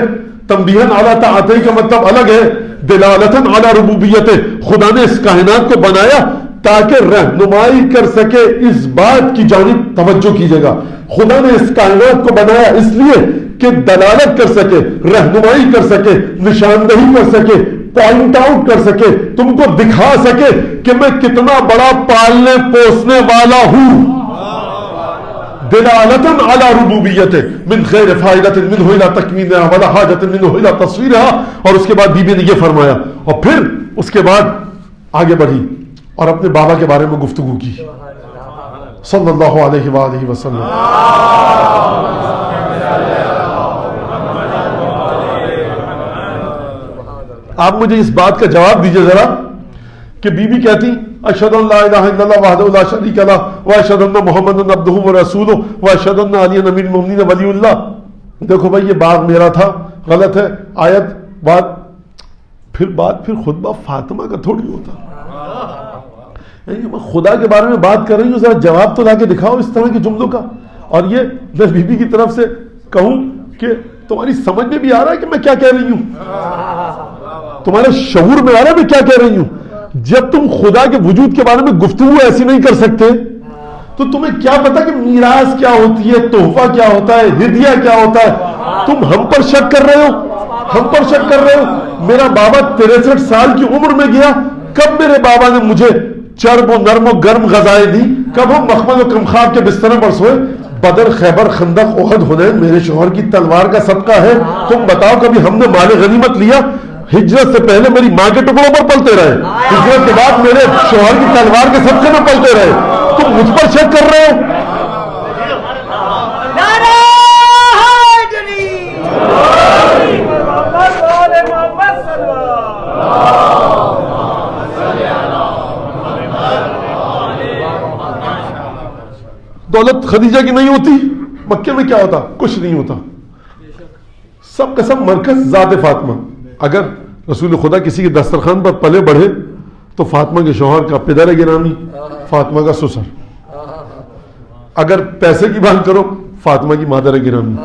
تنبیہاً علی طاعتہ کا مطلب الگ ہے, دلالتاً علی ربوبیت. خدا نے اس کائنات کو بنایا تاکہ رہنمائی کر سکے, اس بات کی جانب توجہ کیجیے گا. خدا نے اس کائنات کو بنایا اس لیے کہ دلالت کر سکے, رہنمائی کر سکے, نشاندہی کر سکے, پوائنٹ آؤٹ کر سکے, تم کو دکھا سکے کہ میں کتنا بڑا پالنے پوسنے والا ہوں. دلالتاً علی ربوبیتہ من غیر فائدۃ منہ الی تکوینہا ولا حاجۃ منہ الی تصویرہا. اور اس کے بعد بی بی نے یہ فرمایا اور پھر اس کے بعد آگے بڑھی اور اپنے بابا کے بارے میں گفتگو کی صلی اللہ علیہ وآلہ وسلم. آپ مجھے اس بات کا جواب دیجئے ذرا کہ بی بی کہتی اشہد ان لا الہ الا اللہ وحدہ لا شریک لہ واشہد ان محمدا عبدہ ورسولہ واشہد ان علی امیر المؤمنین ولی اللہ. دیکھو بھائی یہ باغ میرا تھا, غلط ہے آیت, بات پھر خطبہ فاطمہ کا تھوڑی ہوتا. میں خدا کے بارے میں بات کر رہی ہوں, ذرا جواب تو لا کے دکھاؤ اس طرح کے جملوں کا. اور یہ میں بی بی کی طرف سے کہوں کہ تمہاری سمجھ میں بھی آ رہا ہے کہ میں کیا کہہ رہی ہوں, تمہارے شعور میں آ رہا ہے میں کیا کہہ رہی ہوں. جب تم خدا کے وجود کے بارے میں گفتگو ایسی نہیں کر سکتے تو تمہیں کیا پتا کہ میراث کیا ہوتی ہے, تحفہ کیا ہوتا ہے, ہدیہ کیا ہوتا ہے؟ تم ہم پر شک کر رہے ہو, ہم پر شک کر رہے ہو. میرا بابا 63 سال کی عمر میں گیا, کب میرے بابا نے مجھے چرب و نرم و گرم غذائیں دی, کب ہم مخمل و کمخاب کے بستر پر سوئے؟ بدر, خیبر, خندق, احد, حنین میرے شوہر کی تلوار کا صدقہ ہے. تم بتاؤ کبھی ہم نے مال غنیمت لیا؟ ہجرت سے پہلے میری ماں کے ٹکڑوں پر پلتے رہے, ہجرت کے بعد میرے شوہر کی تلوار کے صدقے میں پلتے رہے. تم مجھ پر شک کر رہے ہو؟ دولت خدیجہ کی نہیں ہوتی, مکے میں کیا ہوتا؟ کچھ نہیں ہوتا. سب کا سب مرکز ذات فاطمہ. اگر رسول خدا کسی کے دسترخوان پر پلے بڑھے تو فاطمہ کے شوہر کا پدر گرامی, فاطمہ کا سسر. اگر پیسے کی بات کرو, فاطمہ کی مادر گرامی.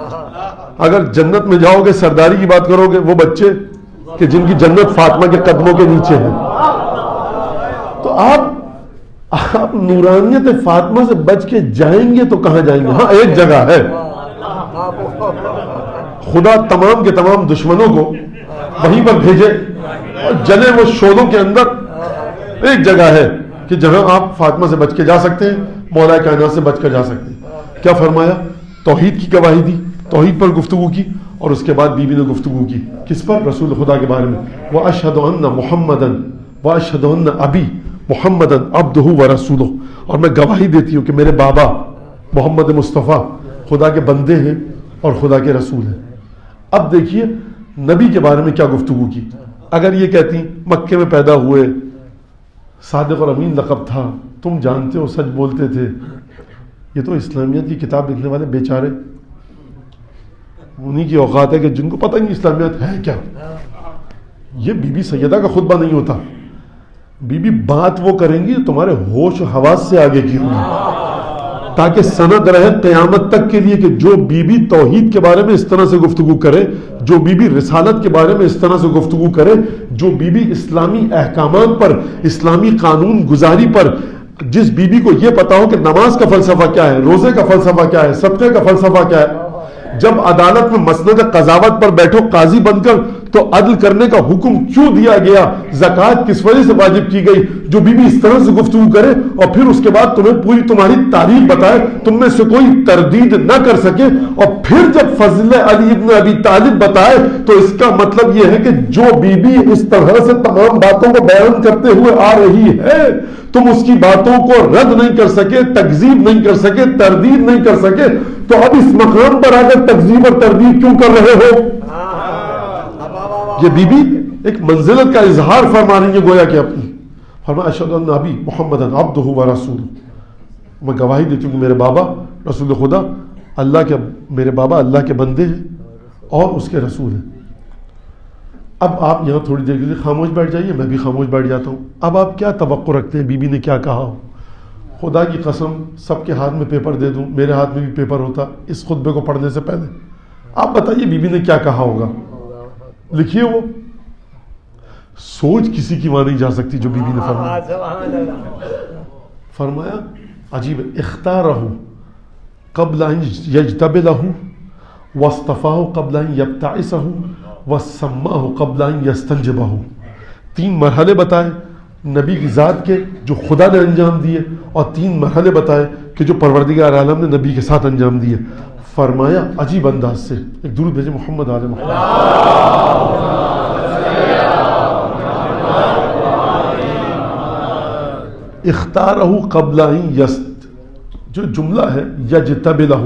اگر جنت میں جاؤ گے, سرداری کی بات کرو گے, وہ بچے کہ جن کی جنت فاطمہ کے قدموں کے نیچے ہے. تو آپ نورانیت فاطمہ سے بچ کے جائیں گے تو کہاں جائیں گے؟ ہاں ایک جگہ ہے, خدا تمام کے تمام دشمنوں کو وہیں پر بھیجے اور جلے وہ شعلوں کے اندر. ایک جگہ ہے کہ جہاں آپ فاطمہ سے بچ کے جا سکتے ہیں, مولا کائنات سے بچ کر جا سکتے ہیں. کیا فرمایا؟ توحید کی گواہی دی, توحید پر گفتگو کی, اور اس کے بعد بیوی نے گفتگو کی کس پر؟ رسول خدا کے بارے میں. وَأَشْهَدُ أَنَّ مُحَمَّدًا وَأَشْهَدُ أَنَّ أَبِي محمدًا عبدہ ورسولہ, اور میں گواہی دیتی ہوں کہ میرے بابا محمد مصطفیٰ خدا کے بندے ہیں اور خدا کے رسول ہیں. اب دیکھیے نبی کے بارے میں کیا گفتگو کی. اگر یہ کہتی مکے میں پیدا ہوئے, صادق اور امین لقب تھا, تم جانتے ہو سچ بولتے تھے, یہ تو اسلامیات کی کتاب لکھنے والے بیچارے, انہی کی اوقات ہے کہ جن کو پتہ نہیں اسلامیات ہے کیا. یہ بی بی سیدہ کا خطبہ نہیں ہوتا. بی بی بات وہ کریں گی تمہارے ہوش و حواس سے آگے کی ہوگی, تاکہ سند رہے قیامت تک کے لیے کہ جو بی بی توحید کے بارے میں اس طرح سے گفتگو کرے, جو بی بی رسالت کے بارے میں اس طرح سے گفتگو کرے, جو بی بی اسلامی احکامات پر, اسلامی قانون گزاری پر, جس بی بی کو یہ پتا ہو کہ نماز کا فلسفہ کیا ہے, روزے کا فلسفہ کیا ہے, صدقے کا فلسفہ کیا ہے. جب عدالت میں مسند قضاوت پر بیٹھو قاضی بن کر, تو عدل کرنے کا حکم کیوں دیا گیا, زکوٰۃ کس وجہ سے واجب کی گئی, جو بی بی اس طرح سے گفتگو کرے اور پھر اس کے بعد تمہیں پوری تمہاری تاریخ بتائے, تم میں سے کوئی تردید نہ کر سکے, اور پھر جب فضل علی ابن ابی طالب بتائے, تو اس کا مطلب یہ ہے کہ جو بی بی اس طرح سے تمام باتوں کو بیان کرتے ہوئے آ رہی ہے, تم اس کی باتوں کو رد نہیں کر سکے, تکذیب نہیں کر سکے, تردید نہیں کر سکے, تو اب اس مقام پر آ کر تکذیب اور تردید کیوں کر رہے ہو؟ یہ بی بی ایک منزلت کا اظہار فرما رہی ہے گویا کہ اپنی. فرمایا اشہد ان ابی محمد عبدہ ورسولہ, میں گواہی دیتی ہوں کہ میرے بابا رسول خدا اللہ کے, میرے بابا اللہ کے بندے ہیں اور اس کے رسول ہیں. اب آپ یہاں تھوڑی دیر کے لیے خاموش بیٹھ جائیے, میں بھی خاموش بیٹھ جاتا ہوں. اب آپ کیا توقع رکھتے ہیں بی بی نے کیا کہا ہو؟ خدا کی قسم سب کے ہاتھ میں پیپر دے دوں, میرے ہاتھ میں بھی پیپر ہوتا اس خطبے کو پڑھنے سے پہلے, آپ بتائیے بی بی نے کیا کہا ہوگا. لکھیے, وہ سوچ کسی کی وہاں نہیں جا سکتی جو بی بی نے فرمایا. عجیب, اختارہ قبل ان یجتبلہ واصطفاہ قبل ان یبتعثہ وسماہ قبل ان یستنجبہ. 3 مرحلے بتائے نبی کی ذات کے جو خدا نے انجام دیے, اور 3 مرحلے بتائے کہ جو پروردگار عالم نے نبی کے ساتھ انجام دیے. فرمایا عجیب انداز سے, ایک درود بھیجے محمد آل محمد. اختارہ قبل ان یست, جو جملہ ہے یجتبلہ,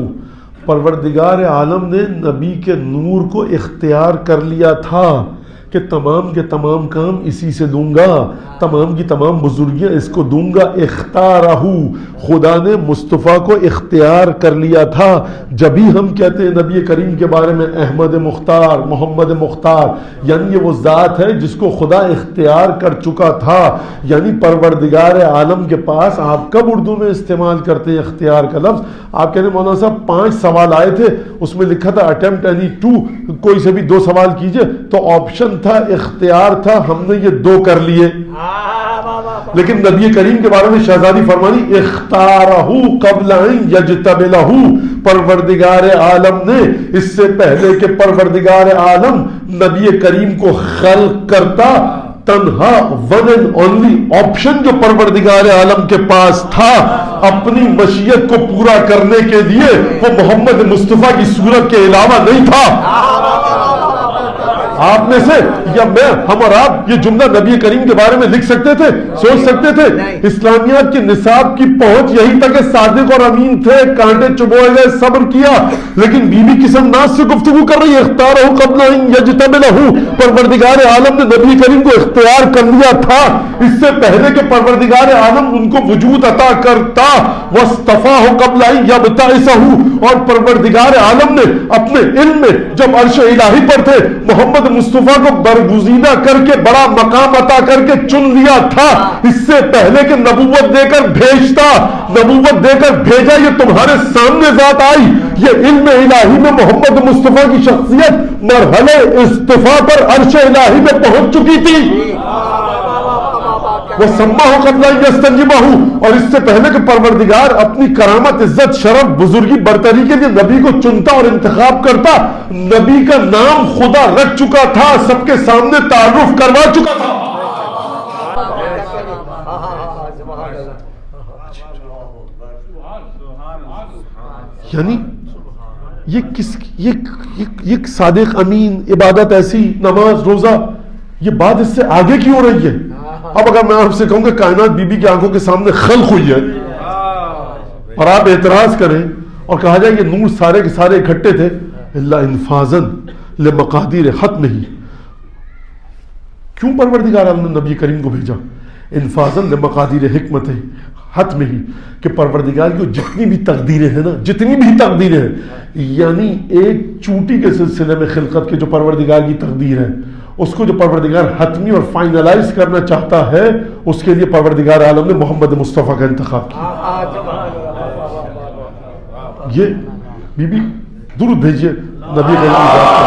پروردگار عالم نے نبی کے نور کو اختیار کر لیا تھا کہ تمام کے تمام کام اسی سے دوں گا, تمام کی تمام بزرگیاں اس کو دوں گا. اختارہ, خدا نے مصطفیٰ کو اختیار کر لیا تھا. جبھی ہم کہتے ہیں نبی کریم کے بارے میں احمد مختار, محمد مختار, یعنی یہ وہ ذات ہے جس کو خدا اختیار کر چکا تھا. یعنی پروردگار عالم کے پاس, آپ کب اردو میں استعمال کرتے ہیں اختیار کا لفظ؟ آپ کہتے ہیں مولانا صاحب 5 سوال آئے تھے, اس میں لکھا تھا اٹیمپٹ اینی 2, کوئی سے بھی 2 سوال کیجئے, تو آپشن تھا, اختیار تھا, ہم نے یہ 2 کر لیے. لیکن نبی کریم کے بارے میں شہزادی فرمانی اختارہ قبل ان یجتبلہ، پروردگار عالم نے اس سے پہلے کہ پروردگار عالم نبی کریم کو خلق کرتا، تنہا ون اینڈ اونلی آپشن جو پروردگار عالم کے پاس تھا اپنی مشیت کو پورا کرنے کے لیے، وہ محمد مصطفیٰ کی صورت کے علاوہ نہیں تھا۔ آپ میں سے یا میں، ہم اور آپ یہ جملہ نبی کریم کے بارے میں لکھ سکتے تھے، سوچ سکتے تھے؟ اسلامیات کے نصاب کی پہنچ یہی تک کہ صادق اور امین تھے، کانٹے چبوئے گئے، صبر کیا، لیکن بی بی قسم ناز سے گفتگو کر رہی ہے اختارہ قبل ان یجتبلہ، پروردگار عالم نے نبی کریم کو اختیار کر لیا تھا اس سے پہلے کہ پروردگار عالم ان کو وجود عطا کرتا، واصطفاہ قبل ان یبتعثہ، اور پروردگار عالم نے اپنے علم میں جب عرش الہی پر تھے محمد مصطفیٰ کو برگزیدہ کر کے بڑا مقام عطا کر کے چن لیا تھا اس سے پہلے کہ نبوت دے کر بھیجتا، نبوت دے کر بھیجا، یہ تمہارے سامنے ذات آئی، یہ علم الہی میں محمد مصطفیٰ کی شخصیت مرحلے اصطفاء پر عرش الہی میں پہنچ چکی تھی۔ وہ سماہ قبل ان یستنجبہ، اور اس سے پہلے کہ پروردگار اپنی کرامت، عزت، شرف، بزرگی، برتری کے لیے نبی کو چنتا اور انتخاب کرتا، نبی کا نام خدا رکھ چکا تھا، سب کے سامنے تعارف کروا چکا تھا۔ یعنی یہ صادق امین، عبادت ایسی، نماز روزہ، یہ بات اس سے آگے کی ہو رہی ہے۔ اب اگر میں آپ سے کہوں کہ کائنات بی بی کی آنکھوں کے سامنے خلق ہوئی ہے اور آپ اعتراض کریں اور کہا جائے یہ نور سارے کے سارے اکٹھے تھے، اللہ انفاذاً لمقادیر ختم ہی، کیوں پروردگار عالم نے نبی کریم کو بھیجا؟ انفاذاً لمقادیر حکمت حتم ہی، کہ پروردگار کی جتنی بھی تقدیریں ہیں نا، جتنی بھی تقدیریں ہیں، یعنی ایک چونٹی کے سلسلے میں خلقت کے جو پروردگار کی تقدیر ہے، اس کو جو پروردگار حتمی اور فائنلائز کرنا چاہتا ہے، اس کے لیے پروردگار عالم نے محمد مصطفیٰ کا انتخاب کیا۔ یہ بی بی درود بھیجیے نبی کریم کی ذات پر۔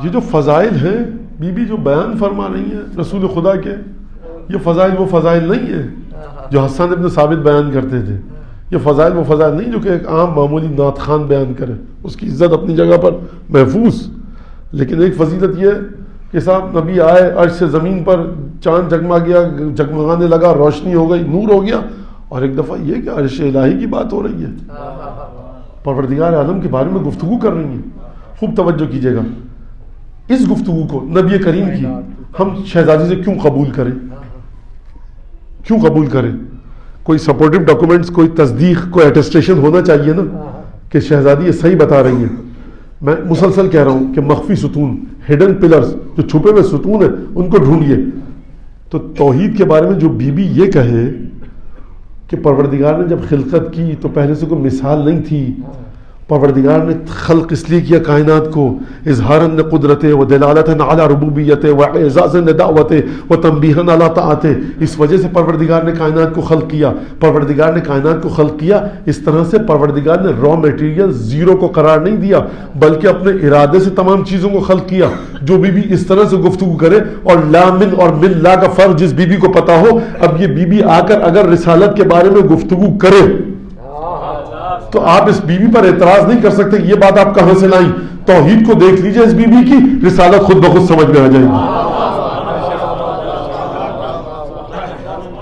یہ جو فضائل ہیں بی بی جو بیان فرما رہی ہیں رسول خدا کے، یہ فضائل وہ فضائل نہیں ہیں جو حسان ابن ثابت بیان کرتے تھے، یہ فضائل وہ فضائل نہیں جو کہ ایک عام معمولی نعت خان بیان کرے، اس کی عزت اپنی جگہ پر محفوظ، لیکن ایک فضیلت یہ کہ صاحب نبی آئے، عرش سے زمین پر چاند جگمگا گیا، جگمگانے لگا، روشنی ہو گئی، نور ہو گیا، اور ایک دفعہ یہ کہ عرش الہی کی بات ہو رہی ہے، پروردگار عالم کے بارے میں گفتگو کر رہی ہیں۔ خوب توجہ کیجیے گا، اس گفتگو کو نبی کریم کی ہم شہزادی سے کیوں قبول کریں؟ کیوں قبول کریں؟ کوئی سپورٹیو ڈاکومنٹس، کوئی تصدیق، کوئی اٹیسٹیشن ہونا چاہیے نا کہ شہزادی یہ صحیح بتا رہی ہیں۔ میں مسلسل کہہ رہا ہوں کہ مخفی ستون، ہڈن پلرز، جو چھپے ہوئے ستون ہیں ان کو ڈھونڈیے۔ تو توحید کے بارے میں جو بی بی یہ کہے کہ پروردگار نے جب خلقت کی تو پہلے سے کوئی مثال نہیں تھی، پروردگار نے خلق اس لیے کیا کائنات کو اظہاراً قدرت و دلالتاً علی ربوبیت و اعزازاً دعوت و تنبیہاً علی طاعت، اس وجہ سے پروردگار نے کائنات کو خلق کیا۔ پروردگار نے کائنات کو خلق کیا اس طرح سے، پروردگار نے را میٹیریل زیرو کو قرار نہیں دیا بلکہ اپنے ارادے سے تمام چیزوں کو خلق کیا۔ جو بی بی اس طرح سے گفتگو کرے اور لا من اور من لا کا فرق جس بی بی کو پتا ہو، اب یہ بی بی آ کر اگر رسالت کے بارے میں گفتگو کرے تو آپ اس بی بی پر اعتراض نہیں کر سکتے کہ یہ بات آپ کہاں سے لائیں۔ توحید کو دیکھ لیجئے اس بی بی کی، رسالت خود بخود سمجھ میں آ جائے گی۔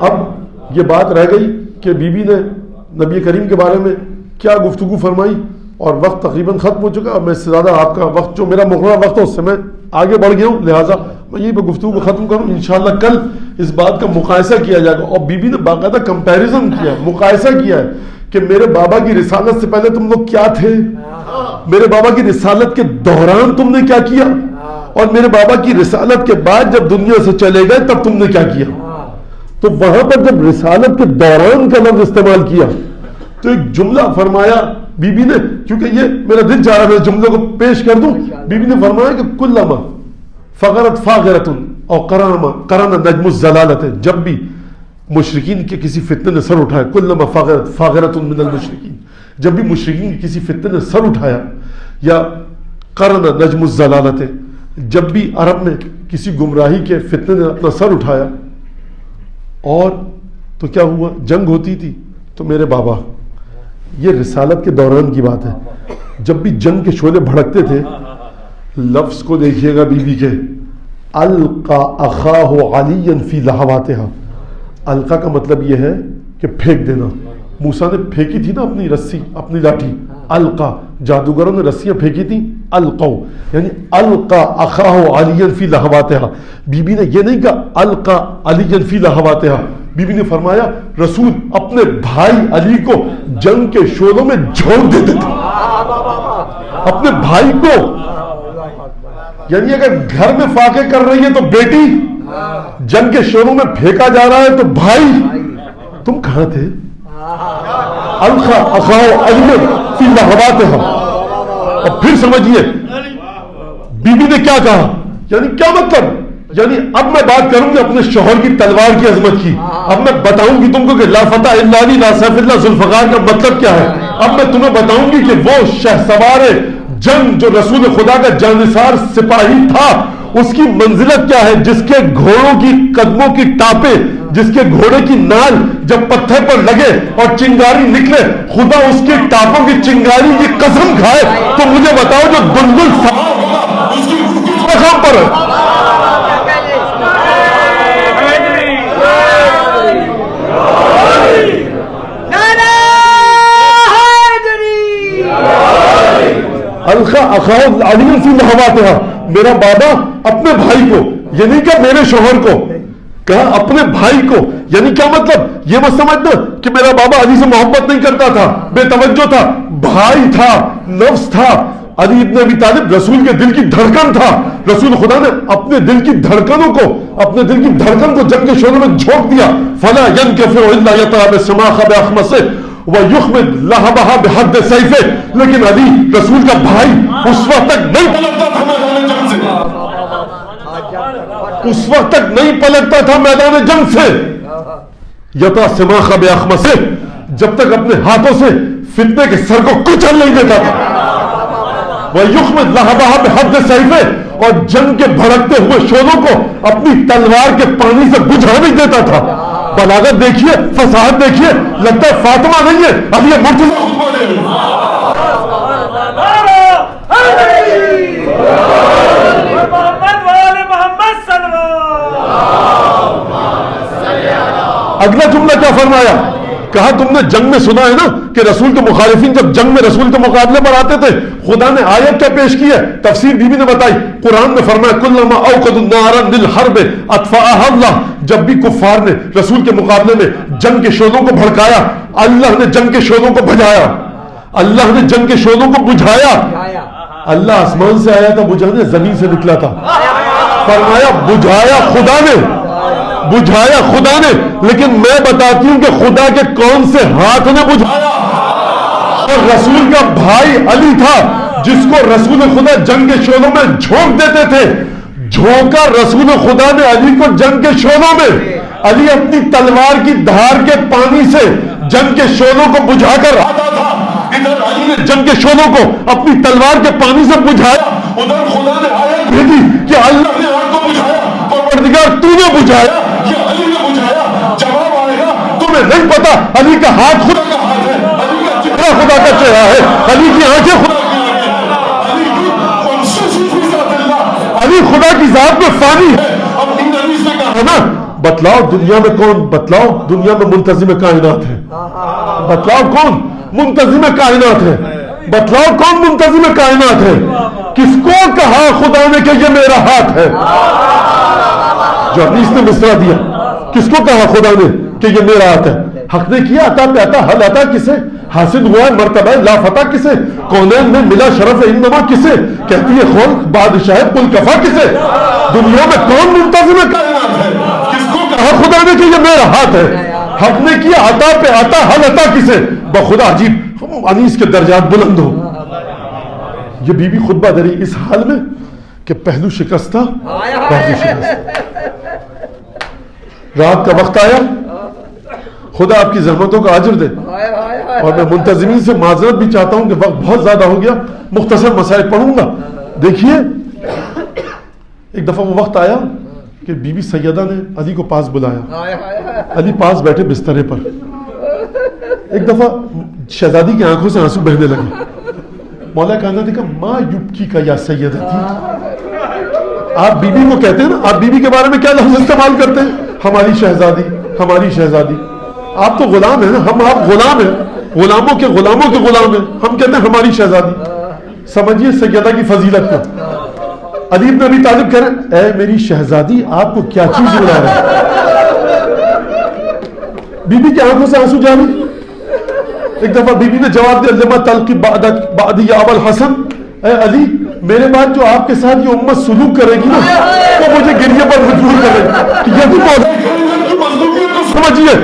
اب یہ بات رہ گئی کہ بی بی نے نبی کریم کے بارے میں کیا گفتگو فرمائی، اور وقت تقریباً ختم ہو چکا، اور میں اس سے زیادہ آپ کا وقت جو میرا مقررہ وقت ہے اس سے میں آگے بڑھ گیا ہوں، لہٰذا میں یہی گفتگو کو ختم کروں۔ انشاءاللہ کل اس بات کا مقایسہ کیا جائے گا، اور بی بی نے باقاعدہ کمپیریزن کیا، مقایسہ کیا ہے کہ میرے بابا کی رسالت سے پہلے تم لوگ کیا تھے، میرے بابا کی رسالت کے دوران تم نے کیا کیا، اور میرے بابا کی رسالت کے بعد جب دنیا سے چلے گئے تب تم نے کیا کیا۔ تو وہاں پر جب رسالت کے دوران کا لفظ استعمال کیا تو ایک جملہ فرمایا بی بی نے، کیونکہ یہ میرا دل چاہ رہا ہے جملے کو پیش کر دوں۔ بی بی نے فرمایا کہ کلما فغرت فاغرۃ اور قرن نجم الزلالۃ، جب بھی مشرکین کے کسی فتنے نے سر اٹھایا، کلما فاغرۃ من المشرکین، جب بھی مشرکین کے کسی فتنے نے سر اٹھایا، یا قرن نجم الزلالت، جب بھی عرب میں کسی گمراہی کے فتنے نے اپنا سر اٹھایا اور تو کیا ہوا، جنگ ہوتی تھی تو میرے بابا، یہ رسالت کے دوران کی بات ہے، جب بھی جنگ کے شعلے بھڑکتے تھے، لفظ کو دیکھیے گا بی بی کے، القا اخاہ علی فی لہواتہا، القا کا مطلب یہ ہے کہ پھینک دینا. موسیٰ نے پھینکی تھی نا اپنی رسی، اپنی لاٹھی، القا، جادوگروں نے رسیاں پھینکی تھی، القو یعنی القا اخاہ علی فی لہواتہا. بی بی نے یہ نہیں کہا القا علی فی لہواتہا، بی بی نے فرمایا رسول اپنے بھائی علی کو جنگ کے شعلوں میں جھونک دیتے تھے، اپنے بھائی کو. یعنی اگر گھر میں فاقے کر رہی ہے تو بیٹی، جنگ کے شعلوں میں پھینکا جا رہا ہے تو بھائی. تم کہاں تھے؟ القا اخاہ علی فی لہواتہا. اور پھر سمجھیے بی بی نے کیا کہا، یعنی کیا مطلب، یعنی اب میں بات کروں گی اپنے شوہر کی تلوار کی عظمت کی. اب میں بتاؤں گی تم کو کہ لا فتح الا علی لا سیف الا ذوالفقار کا مطلب کیا ہے. اب میں تمہیں بتاؤں گی کہ وہ شہسوار جنگ جو رسول خدا کا جانثار سپاہی تھا، اس کی منزلت کیا ہے، جس کے گھوڑوں کی قدموں کی ٹاپے، جس کے گھوڑے کی نال جب پتھر پر لگے اور چنگاری نکلے، خدا اس کی ٹاپوں کی چنگاری کی قسم کھائے تو مجھے بتاؤ جو دلدل اس کی کہاں پر ہے. القا اخاہ علی فی لہواتہا، میرا بابا اپنے بھائی کو، یہ نہیں کہ میرے شوہر کو، کہا اپنے بھائی کو. یعنی کیا مطلب، یہ مت سمجھنا کہ میرا بابا علی سے محبت نہیں کرتا تھا، بے توجہ تھا، بھائی تھا، نفس تھا. علی ابن ابی طالب رسول کے دل کی دھڑکن تھا. رسول خدا نے اپنے دل کی دھڑکنوں کو، اپنے دل کی دھڑکن کو جنگ کے شعلوں میں جھونک دیا. فلا ينكفر الا يطلب السماخ باخمصه ويخمد لهبها بحد سيفه. لیکن علی رسول کا بھائی اس وقت تک نہیں پلٹتا تھا میدان جنگ سے، اس وقت تک نہیں پلٹتا تھا میدان جنگ سے. یتا سماخ باخمصه، جب تک اپنے ہاتھوں سے فتنے کے سر کو کچل نہیں دیتا تھا. وَيُخْمِدْ لَهَبَهَا بِحَدِّ سَيْفِهِ، اور جنگ کے بھڑکتے ہوئے شعلوں کو اپنی تلوار کے پانی سے بجھا نہیں دیتا تھا. بلاغت دیکھیے، فصاحت دیکھیے، لگتا ہے فاطمہ نہیں ہے، اب یہ مرتضی خطبہ دے رہے ہیں. اگلا جملہ کیا فرمایا، کہا تم نے جنگ میں سنا ہے نا کہ رسول کے مخالفین جب جنگ میں رسول کے مقابلے پر آتے تھے خدا نے آیت کیا پیش کی ہے، تفسیر بی بی نے بتائی. قرآن میں فرمایا کلما اوقدوا نارا للحرب اطفاها اللہ، جب بھی کفار نے رسول کے مقابلے میں جنگ کے شعلوں کو بھڑکایا، اللہ نے جنگ کے شعلوں کو بجھایا، اللہ نے جنگ کے شعلوں کو بجھایا. اللہ آسمان سے آیا تھا بجھانے، زمین سے نکلا تھا. فرمایا بجھایا خدا نے، بجھایا خدا نے. لیکن میں بتاتی ہوں کہ خدا کے کون سے ہاتھ نے بجھایا. اور رسول کا بھائی علی تھا جس کو رسول خدا جنگ کے شعلوں میں جھونک دیتے تھے. جھونکا رسول خدا نے علی کو جنگ کے شعلوں میں. علی اپنی تلوار کی دھار کے پانی سے جنگ کے شعلوں کو بجھا کر آتا تھا. ادھر علی نے جنگ کے شعلوں کو اپنی تلوار کے پانی سے بجھایا. ادھر خدا نے آیت بھیجی کہ اللہ نے آگ کو بجھایا، پروردگار تو نے بجھایا یا علی نے بجھایا. جواب آئے گا تمہیں نہیں پتا علی کا ہاتھ خدا کا ہاتھ ہے، علی کا چہرہ خدا کا چہرہ ہے، علی کی آنکھیں خدا کی آنکھیں ہیں، علی کی خنشش فی ذات اللہ، علی خدا کی ذات میں فانی ہے. اب دین علی سے کہا ہے نا، بتلاؤ دنیا میں کون، بتلاؤ دنیا میں منتظم کائنات ہے، بتلاؤ کون منتظم کائنات ہے، بتلاؤ کون منتظم کائنات ہے. کس کو کہا خدا نے کہ یہ میرا ہاتھ ہے، جو حدیث نے مصرع دیا، کس کو کہا خدا نے کہ یہ میرا ہاتھ ہے. حق نے کیا عطا پہ عطا، حل عطا کسے، حاصل ہوا ہے مرتبہ لا فتح کسے، کونین میں ملا شرف انما کسے، کہتی ہے خلق بادشاہ کل کفا کسے. دنیا میں کون منتظم کائنات ہے، کس کو کہا خدا نے کہ یہ میرا ہاتھ ہے. حق نے کیا عطا پہ عطا، حل عطا کسے. بخدا عجیب انیس کے درجات بلند ہو. یہ بی بی خطبہ دے رہی اس حال میں کہ پہلو شکست تھا، پہلو شکست. رات کا وقت آیا، خدا آپ کی زحمتوں کا اجر دے. اور میں منتظمین سے معذرت بھی چاہتا ہوں کہ وقت بہت زیادہ ہو گیا، مختصر مسائل پڑھوں گا دیکھیے ایک دفعہ وہ وقت آیا کہ بی بی سیدہ نے علی کو پاس بلایا. علی پاس بیٹھے بسترے پر. ایک دفعہ شہزادی کی آنکھوں سے آنسو بہنے لگے. مولا کائنات نے کہا ما یبکی کا یا سیدتی. آپ بی بی کو کہتے ہیں نا, آپ بی بی کے بارے میں کیا لفظ استعمال کرتے ہیں؟ ہماری شہزادی, ہماری شہزادی. آپ تو غلام ہیں نا, ہم آپ غلام ہیں, غلاموں کے غلام ہیں. ہم کہتے ہیں ہماری شہزادی. سمجھیے سیدہ کی فضیلت کو. علی بن ابی طالب کہہ رہے ہیں اے میری شہزادی آپ کو کیا چیز بلا رہے ہیں؟ بی بی کی آنکھوں سے آنسو جاری. ایک دفعہ بی بی نے جواب دیا لما تلقی بعدی یا ابا الحسن, اے علی میرے بعد جو آپ کے ساتھ یہ امت سلوک کرے گی نا تو مجھے گریے پر مجبور کرے. یہ بھی مظلومیت کو سمجھیے.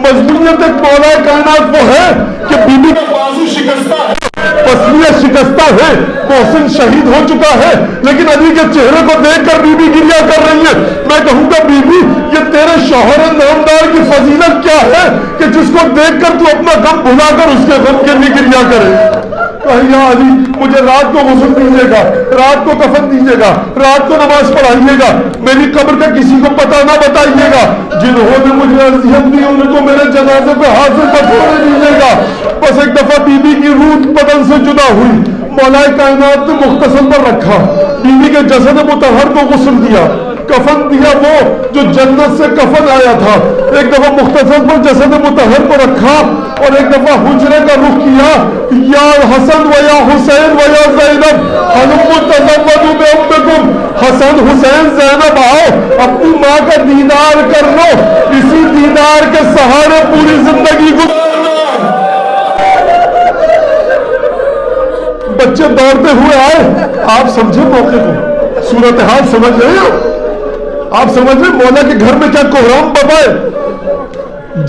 مظلومیت ایک مولا کائنات وہ ہے کہ بی بی کا بازو شکستہ ہے, پسلیاں شکستہ ہے, محسن شہید ہو چکا ہے, لیکن علی کے چہرے کو دیکھ کر بی بی گریہ کر رہی ہے. میں کہوں گا بی بی یہ تیرے شوہر نامدار کی فضیلت کیا ہے کہ جس کو دیکھ کر تو اپنا غم بھلا کر اس کے غم کے لیے گریہ کرے. یا علی مجھے رات کو غسل دیجیے گا, رات کو کفن دیجیے گا, رات کو نماز پڑھائیے گا, میری قبر کا کسی کو پتہ نہ بتائیے گا, جنہوں نے مجھے اذیت دی ان کو میرے جنازے پہ حاضر بٹھونے دیجیے گا. بس ایک دفعہ بی بی کی روح بدن سے جدا ہوئی. مولا کائنات نے مختصر پر رکھا, بی بی کے جسد مطہر کو غسل دیا, کفن دیا وہ جو جنت سے کفن آیا تھا. ایک دفعہ مختصر پر جسد مطہر کو رکھا اور ایک دفعہ حجرے کا رخ کیا. یا حسن و یا حسین و یا زینب ہلم تزودوا بامکم, حسن حسین زینب آؤ اپنی ماں کا دیدار کر لو, اسی دیدار کے سہارے پوری زندگی گزارنا. بچے دوڑتے ہوئے آئے. آپ سمجھے موقع کو, صورتحال سمجھ رہے ہیں آپ سمجھ رہے مولا کے گھر میں کیا کوہرام بپائے.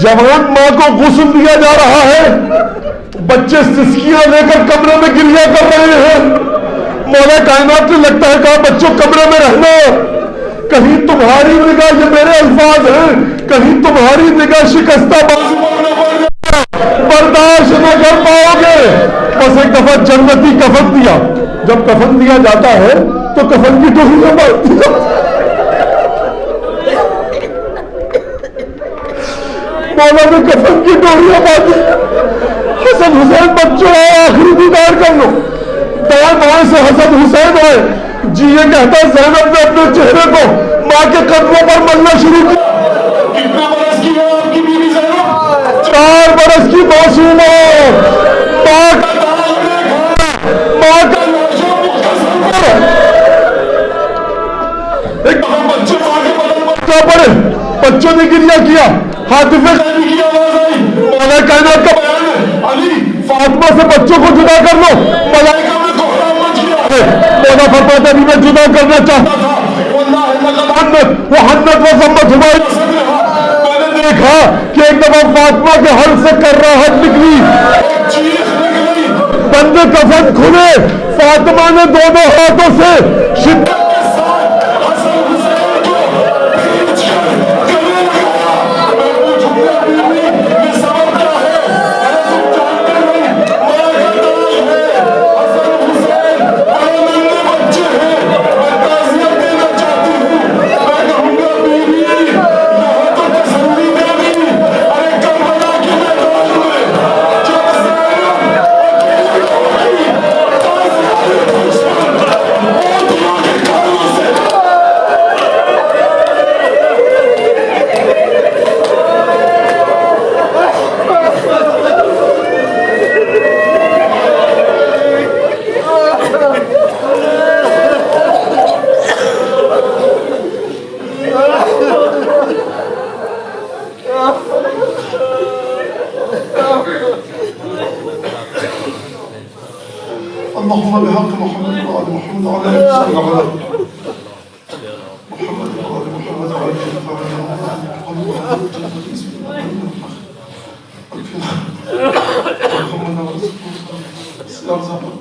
جوان ماں کو غسل دیا جا رہا ہے, بچے سسکیاں لے کر کمرے میں گریہ کر رہے ہیں. مولا کائنات سے لگتا ہے کہا بچوں کمرے میں رہنا, کہیں تمہاری نگاہ, یہ میرے الفاظ ہیں, کہیں تمہاری نگاہ شکستہ برداشت نہ کر پاؤ گے. بس ایک دفعہ جنتی کفن دیا. جب کفن دیا جاتا ہے تو کفن کی ٹوکریاں باندھ دیا. مولا نے کفن کی ٹوکریاں باندھی. حسن حسین بچوں آئے آخری دیدار کر لو. دائیں بائیں سے حسن حسین آئے. جی یہ کہتا زینب نے اپنے چہرے کو ماں کے قدموں پر ملنا شروع کیا. کتنے برس کی ہے آپ کی بیوی زینب؟ 4 برس کی معصوم ہو. ماں کا پڑے بچوں نے گریہ کیا. حاطفے کی آواز آئی. مولا کائنات کا بیان ہے علی فاطمہ سے بچوں کو جدا کر لو. ملائکہ نے کوہرام مچ کیا ہے. مولا فرماتا بھی میں جدا کرنا چاہتا تھا. وہ حنت و ذمت ہماری. میں نے دیکھا کہ ایک دفعہ فاطمہ کے حل سے کرراہت نکلی, چیخ نکلی, بند کفن کھلے. فاطمہ نے دونوں ہاتھوں سے شدت کے ساتھ حسن حسین کو کھینچ کر گلے لگایا. میں پوچھوں گا بیوی یہ سبب کیا ہے؟ تم جانتے نہیں ماں کا تاج ہے حسن حسین, بڑے ننھے بچے ہیں. میں تعزیت دینا چاہتی ہوں. میں کہوں گا بیوی یہاں تو تسلی دے دی. ارے کربلا کے میدان میں جب زینب اللهم بحق محمد وآل محمد وعلى آله وصحبه محمد وآل محمد وعلى آله وصحبه